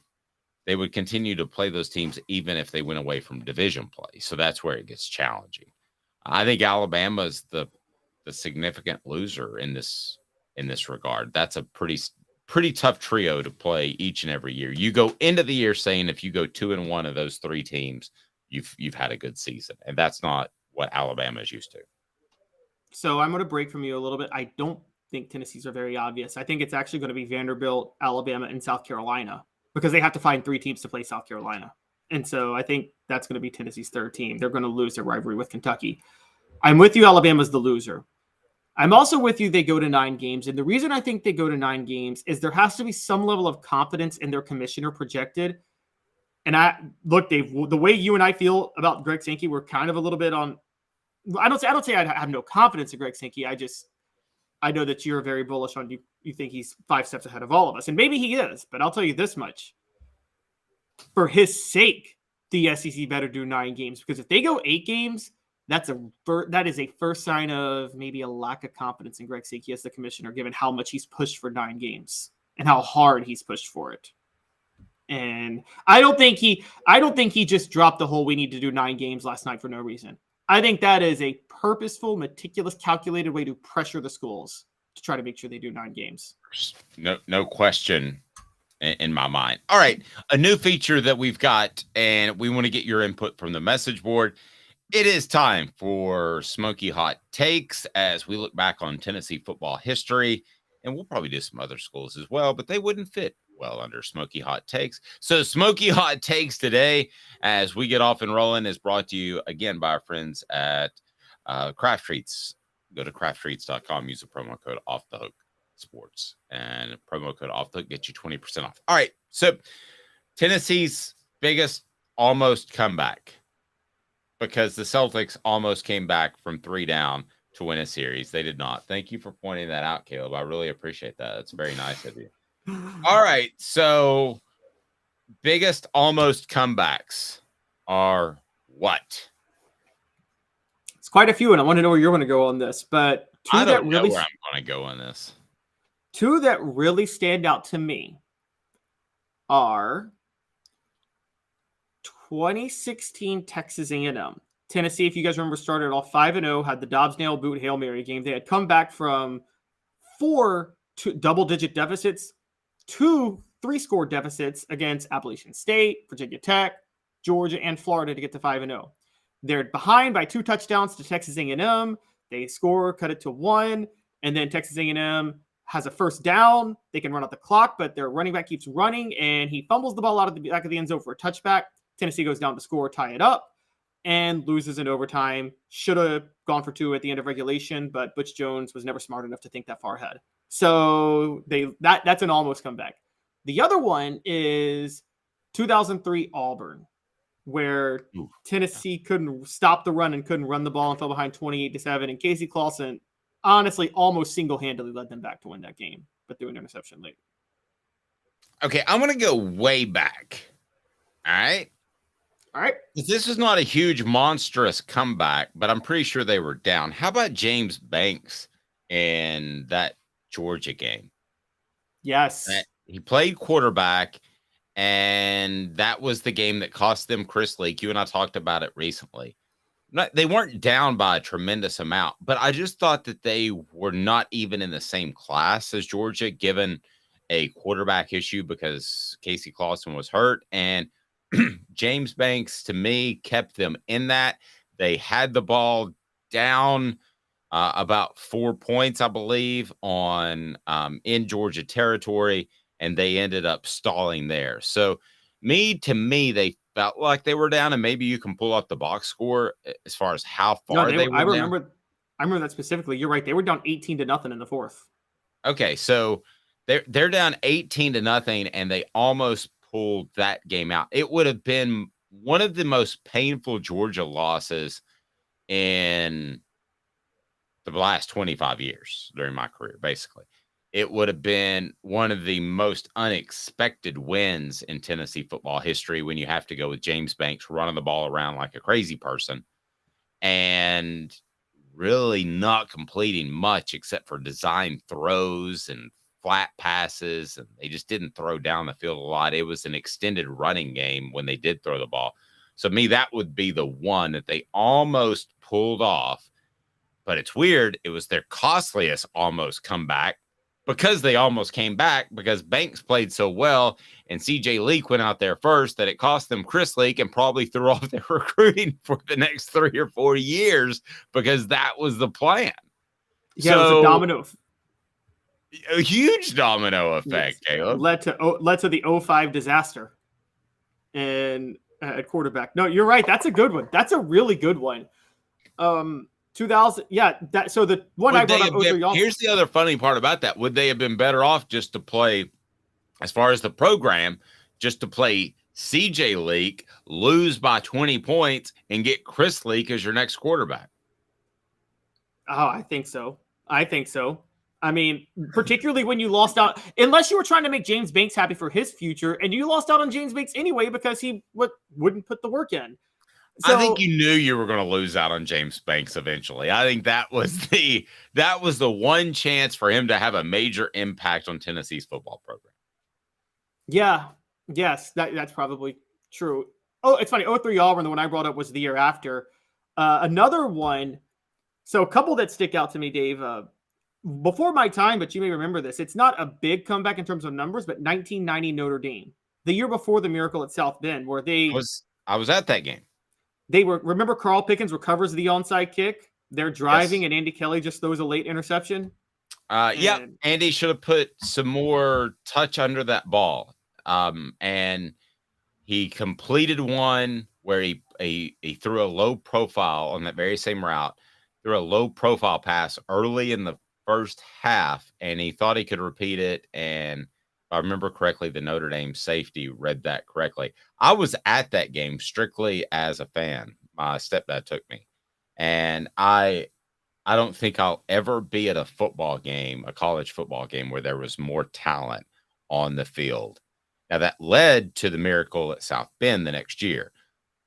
they would continue to play those teams even if they went away from division play. So that's where it gets challenging. I think Alabama is the significant loser in this regard. That's a pretty tough trio to play each and every year. You go into the year saying if you go 2-1 of those 3 teams, you've had a good season, and that's not what Alabama is used to. So I'm going to break from you a little bit. I don't think Tennessee's are very obvious. I think it's actually going to be Vanderbilt, Alabama, and South Carolina because they have to find 3 teams to play South Carolina. And so I think that's going to be Tennessee's 3rd team. They're going to lose their rivalry with Kentucky. I'm with you. Alabama's the loser. I'm also with you. They go to 9 games. And the reason I think they go to 9 games is there has to be some level of confidence in their commissioner projected. And look, Dave, the way you and I feel about Greg Sankey, we're kind of a little bit on. I don't say I have no confidence in Greg Sankey. I know that you're very bullish on you think he's 5 steps ahead of all of us. And maybe he is, but I'll tell you this much. For his sake, the SEC better do 9 games because if they go 8 games, that is a first sign of maybe a lack of confidence in Greg Sankey as the commissioner, given how much he's pushed for 9 games and how hard he's pushed for it. And I don't think he just dropped the whole we need to do 9 games last night for no reason. I think that is a purposeful, meticulous, calculated way to pressure the schools to try to make sure they do 9 games. No question in my mind. All right. A new feature that we've got, and we want to get your input from the message board. It is time for Smoky Hot Takes as we look back on Tennessee football history, and we'll probably do some other schools as well, but they wouldn't fit well under Smoky Hot Takes. So Smoky Hot Takes today, as we get off and rolling, is brought to you again by our friends at Craft Treats. Go to crafttreats.com, use the promo code Off the Hook. Sports, and promo code off the hook gets you 20% off. All right, so Tennessee's biggest almost comeback, because the Celtics almost came back from 3 down to win a series. They did not. Thank you for pointing that out, Caleb. I really appreciate that. It's very nice of you. All right, so biggest almost comebacks are what? It's quite a few, and I want to know where you're going to go on this. But I don't know where I'm going to go on this. 2 that really stand out to me are 2016 Texas A&M. Tennessee, if you guys remember, started off 5-0, had the Dobbs nail boot Hail Mary game. They had come back from 4 double-digit deficits, 2 3-score deficits against Appalachian State, Virginia Tech, Georgia, and Florida to get to 5-0. They're behind by 2 touchdowns to Texas A&M. They score, cut it to 1, and then Texas A&M has a first down. They can run out the clock, but their running back keeps running, and he fumbles the ball out of the back of the end zone for a touchback. Tennessee goes down to score, tie it up, and loses in overtime. Should have gone for 2 at the end of regulation, but Butch Jones was never smart enough to think that far ahead. So that's an almost comeback. The other one is 2003 Auburn, where Tennessee couldn't stop the run and couldn't run the ball and fell behind 28-7. And Casey Clausen honestly almost single-handedly led them back to win that game, but threw an interception late. Okay, I'm going to go way back. All right. This is not a huge, monstrous comeback, but I'm pretty sure they were down. How about James Banks in that Georgia game? Yes. He played quarterback, and that was the game that cost them Chris Leak. You and I talked about it recently. They weren't down by a tremendous amount, but I just thought that they were not even in the same class as Georgia, given a quarterback issue because Casey Clausen was hurt. And James Banks, to me, kept them in that. They had the ball down about 4 points, I believe, on in Georgia territory, and they ended up stalling there. So, to me, they felt like they were down, and maybe you can pull up the box score as far as how far they were down. I remember that specifically. You're right. They were down 18-0 in the fourth. Okay, so they're down 18-0, and they almost pulled that game out. It would have been one of the most painful Georgia losses in the last 25 years during my career, basically. It would have been one of the most unexpected wins in Tennessee football history when you have to go with James Banks running the ball around like a crazy person and really not completing much except for design throws and flat passes, and they just didn't throw down the field a lot. It was an extended running game when they did throw the ball. So that would be the one that they almost pulled off. But it's weird. It was their costliest almost comeback because they almost came back because Banks played so well and CJ Leak went out there first that it cost them Chris Leak and probably threw off their recruiting for the next 3 or 4 years because that was the plan. Yeah, so, it was a domino. A huge domino effect, yes, Caleb. Led to the 05 disaster and at quarterback. No, you're right. That's a good one. That's a really good one. 2000. Yeah. So the one I brought up. Here's the other funny part about that. Would they have been better off just to play, as far as the program, just to play CJ Leak, lose by 20 points, and get Chris Leak as your next quarterback? Oh, I think so. I mean, particularly when you lost out, unless you were trying to make James Banks happy for his future, and you lost out on James Banks anyway because he wouldn't put the work in. So, I think you knew you were going to lose out on James Banks eventually. I think that was the one chance for him to have a major impact on Tennessee's football program. Yeah, yes, that's probably true. Oh, it's funny. 03 Auburn, the one I brought up was the year after. Another one. So a couple that stick out to me, Dave. Before my time, but you may remember this. It's not a big comeback in terms of numbers, but 1990 Notre Dame, the year before the miracle at South Bend, where I was at that game. Remember Carl Pickens recovers the onside kick. They're driving, and Andy Kelly just throws a late interception. Yeah, Andy should have put some more touch under that ball. And he completed one where he threw a low profile on that very same route, threw a low profile pass early in the first half, and he thought he could repeat it. And if I remember correctly, the Notre Dame safety read that correctly. I was at that game strictly as a fan. My stepdad took me, and I don't think I'll ever be at a football game, a college football game, where there was more talent on the field. Now, that led to the miracle at South Bend the next year.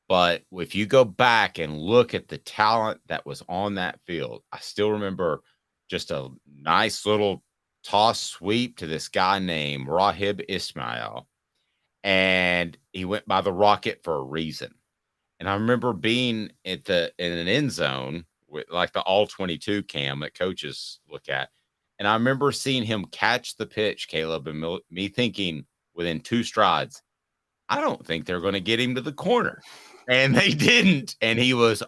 But if you go back and look at the talent that was on that field, I still remember just a nice little toss sweep to this guy named Rahib Ismail. And he went by the Rocket for a reason. And I remember being in an end zone with like the all 22 cam that coaches look at. And I remember seeing him catch the pitch, Caleb, and me thinking within 2 strides, I don't think they're going to get him to the corner. And they didn't. And he was,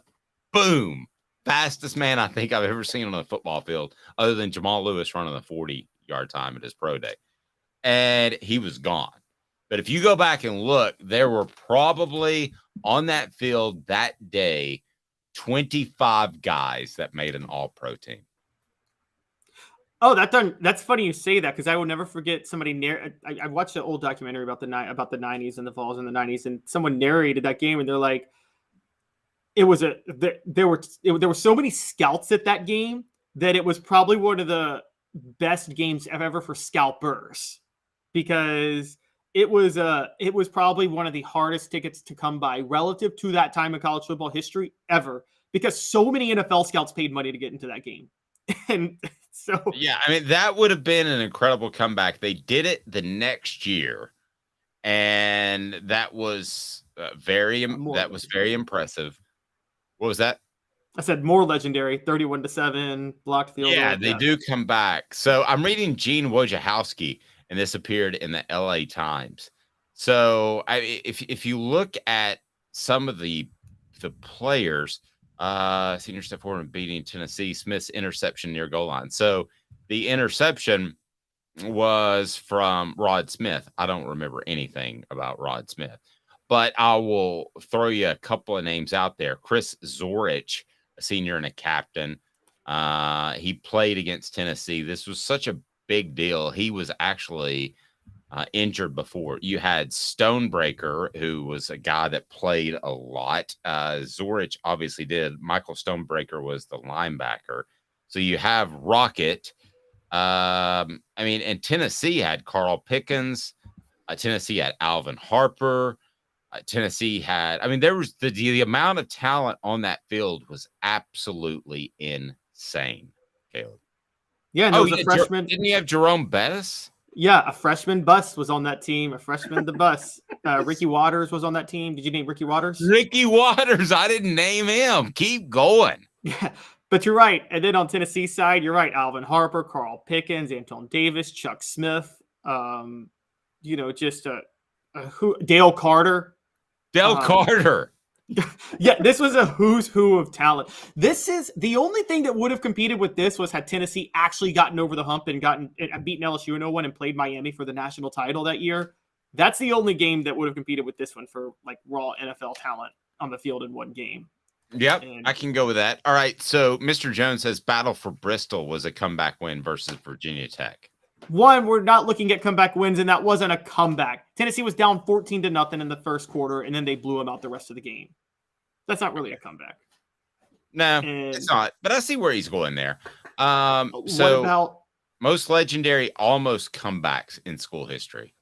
boom, fastest man I think I've ever seen on a football field, other than Jamal Lewis running the 40-yard time at his pro day. And he was gone. But if you go back and look, there were probably on that field that day 25 guys that made an all-pro team. Oh, that's funny you say that, because I will never forget somebody I watched an old documentary about the 90s and the Vols in the 90s, and someone narrated that game, and they're like, there were so many scouts at that game that it was probably one of the best games ever for scalpers, because it was probably one of the hardest tickets to come by relative to that time in college football history ever, because so many NFL scouts paid money to get into that game. And so, yeah, I mean, that would have been an incredible comeback. They did it the next year, and that was very impressive. What was that? I said more legendary, 31-7 blocked field goal. Yeah, they do come back. So I'm reading Gene Wojciechowski, and this appeared in the LA Times. So if you look at some of the players, senior step forward and beating Tennessee, Smith's interception near goal line. So the interception was from Rod Smith. I don't remember anything about Rod Smith, but I will throw you a couple of names out there. Chris Zorich, a senior and a captain. He played against Tennessee. This was such a big deal. He was actually injured before. You had Stonebreaker, who was a guy that played a lot. Zorich obviously did. Michael Stonebreaker was the linebacker. So you have Rocket. And Tennessee had Carl Pickens. Tennessee had Alvin Harper. Tennessee had, there was the amount of talent on that field was absolutely insane, Caleb. Yeah, and there was a freshman. Didn't he have Jerome Bettis? Yeah, a freshman bus was on that team. A freshman the bus. Ricky Waters was on that team. Did you name Ricky Waters? Ricky Waters. I didn't name him. Keep going. Yeah, but you're right. And then on Tennessee side, you're right. Alvin Harper, Carl Pickens, Anton Davis, Chuck Smith. Dale Carter. Carter. Yeah, this was a who's who of talent. This is the only thing that would have competed with this was had Tennessee actually gotten over the hump and beaten LSU in 01 and played Miami for the national title that year. That's the only game that would have competed with this one for like raw NFL talent on the field in one game. Yep, I can go with that. All right, so Mr. Jones says Battle for Bristol was a comeback win versus Virginia Tech. One, we're not looking at comeback wins, and that wasn't a comeback. Tennessee was down 14-0 in the first quarter, and then they blew them out the rest of the game. That's not really a comeback. No, it's not. But I see where he's going there. What about most legendary almost comebacks in school history?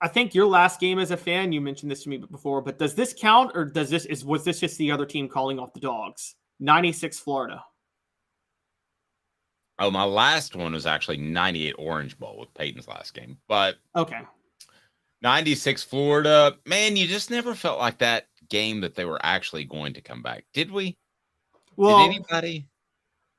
I think your last game as a fan, you mentioned this to me before, but does this count, or was this just the other team calling off the dogs? 96 Florida. Oh, my last one was actually 98 Orange Bowl with Peyton's last game. But okay. 96 Florida, man, you just never felt like that game that they were actually going to come back. Did we? Well, did anybody?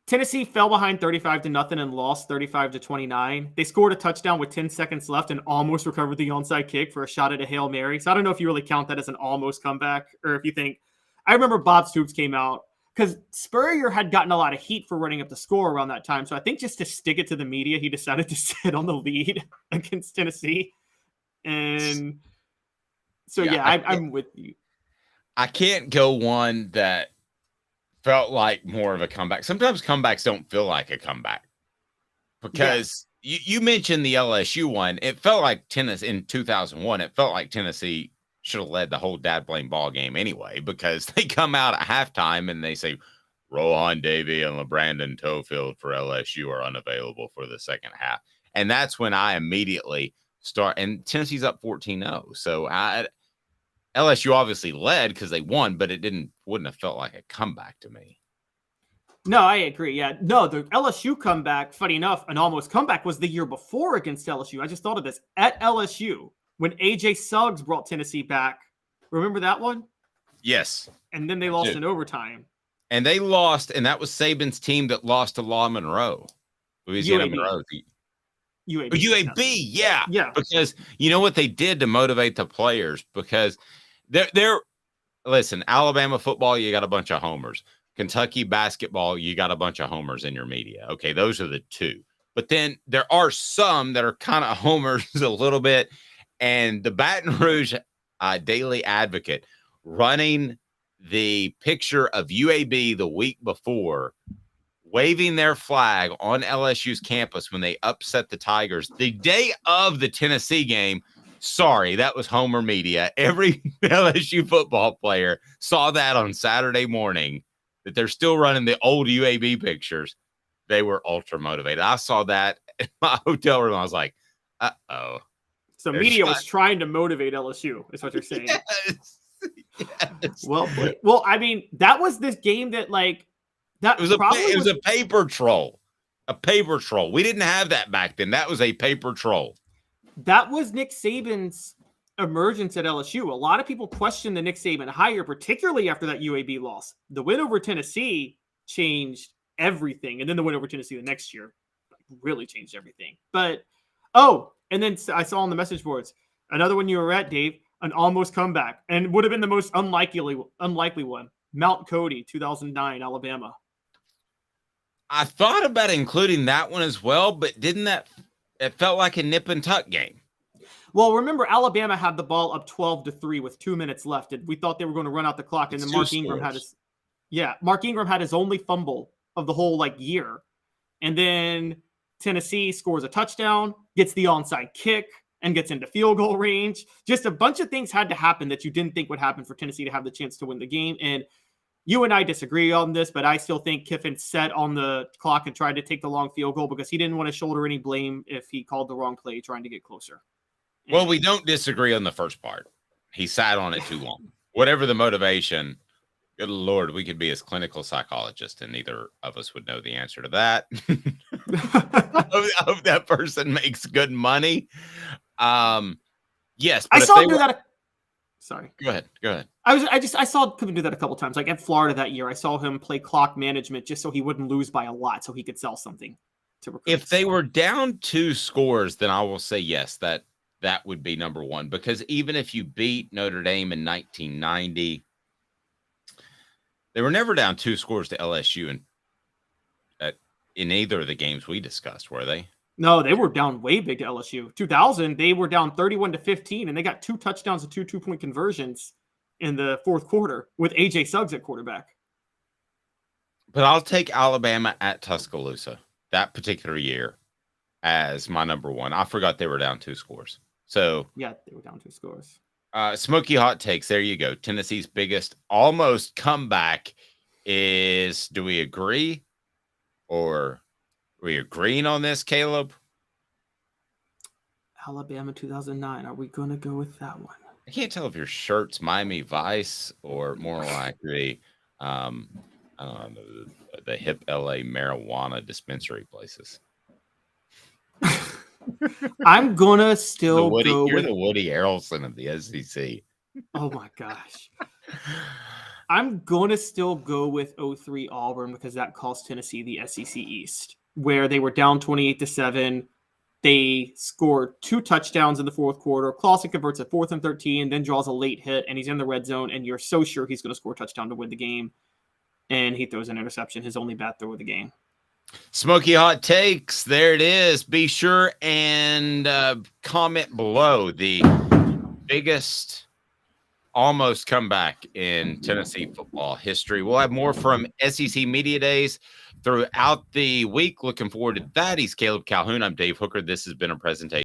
Tennessee fell behind 35-0 and lost 35-29. They scored a touchdown with 10 seconds left and almost recovered the onside kick for a shot at a Hail Mary. So I don't know if you really count that as an almost comeback, or if you think. I remember Bob Stoops came out because Spurrier had gotten a lot of heat for running up the score around that time. So I think just to stick it to the media, he decided to sit on the lead against Tennessee. And so, I'm with you. I can't go one that felt like more of a comeback. Sometimes comebacks don't feel like a comeback because you mentioned the LSU one. It felt like Tennessee in 2001. It felt like Tennessee should have led the whole dad blame ball game anyway, because they come out at halftime and they say Rohan Davey and LeBrandon Tofield for LSU are unavailable for the second half. And that's when I immediately start, and Tennessee's up 14-0. So LSU obviously led because they won, but wouldn't have felt like a comeback to me. No, I agree. Yeah. No, the LSU comeback, funny enough, an almost comeback was the year before against LSU. I just thought of this. At LSU, when AJ Suggs brought Tennessee back. Remember that one? Yes. And then they lost in overtime. And they lost, and that was Saban's team that lost to Law Monroe. Louisiana Monroe. UAB, yeah. Because you know what they did to motivate the players? Because they're listen, Alabama football, you got a bunch of homers. Kentucky basketball, you got a bunch of homers in your media. Okay, those are the two. But then there are some that are kind of homers a little bit. And the Baton Rouge Daily Advocate running the picture of UAB the week before, waving their flag on LSU's campus when they upset the Tigers the day of the Tennessee game. Sorry, that was Homer media. Every LSU football player saw that on Saturday morning, that they're still running the old UAB pictures. They were ultra motivated. I saw that in my hotel room. I was like, uh-oh. So media was trying to motivate LSU, is what you're saying. Yes. Well, I mean, that was this game that it was a paper troll. A paper troll. We didn't have that back then. That was a paper troll. That was Nick Saban's emergence at LSU. A lot of people questioned the Nick Saban hire, particularly after that UAB loss. The win over Tennessee changed everything. And then the win over Tennessee the next year really changed everything. But, and then I saw on the message boards, another one you were at, Dave, an almost comeback, and would have been the most unlikely one. Mount Cody, 2009, Alabama. I thought about including that one as well, but it felt like a nip and tuck game. Well, remember, Alabama had the ball up 12-3 with 2 minutes left, and we thought they were going to run out the clock, and then Mark Ingram had his only fumble of the whole year. And then Tennessee scores a touchdown, gets the onside kick, and gets into field goal range. Just a bunch of things had to happen that you didn't think would happen for Tennessee to have the chance to win the game. And you and I disagree on this, but I still think Kiffin sat on the clock and tried to take the long field goal because he didn't want to shoulder any blame if he called the wrong play trying to get closer. Well, we don't disagree on the first part. He sat on it too long. Whatever the motivation, good Lord, we could be as clinical psychologists and neither of us would know the answer to that. I hope that person makes good money. Yes, but I saw him do that. Sorry. Go ahead. I saw Pippen do that a couple times. Like at Florida that year, I saw him play clock management just so he wouldn't lose by a lot, so he could sell something to recruits. If they were down 2 scores, then I will say yes, that would be number one. Because even if you beat Notre Dame in 1990, they were never down 2 scores to LSU in either of the games we discussed, were they? No, they were down way big to LSU. 2000, they were down 31-15, and they got 2 touchdowns and 2 2-point conversions in the fourth quarter with AJ Suggs at quarterback. But I'll take Alabama at Tuscaloosa that particular year as my number one. I forgot they were down 2 scores. So yeah, they were down 2 scores. Smoky hot takes. There you go. Tennessee's biggest almost comeback is. Do we agree, or are we agreeing on this, Caleb? Alabama 2009. Are we going to go with that one? I can't tell if your shirt's Miami Vice or more likely, I don't know, the hip LA marijuana dispensary places. I'm gonna still go You're with the Woody Harrelson of the SEC. Oh my gosh. I'm gonna still go with 03 Auburn because that cost Tennessee the SEC East, where they were down 28-7. They scored 2 touchdowns in the fourth quarter. Clausen converts a 4th and 13, then draws a late hit, and he's in the red zone, and you're so sure he's going to score a touchdown to win the game. And he throws an interception, his only bad throw of the game. Smoky hot takes. There it is. Be sure and comment below the biggest almost comeback in Tennessee football history. We'll have more from SEC Media Days throughout the week. Looking forward to that. He's Caleb Calhoun. I'm Dave Hooker. This has been a presentation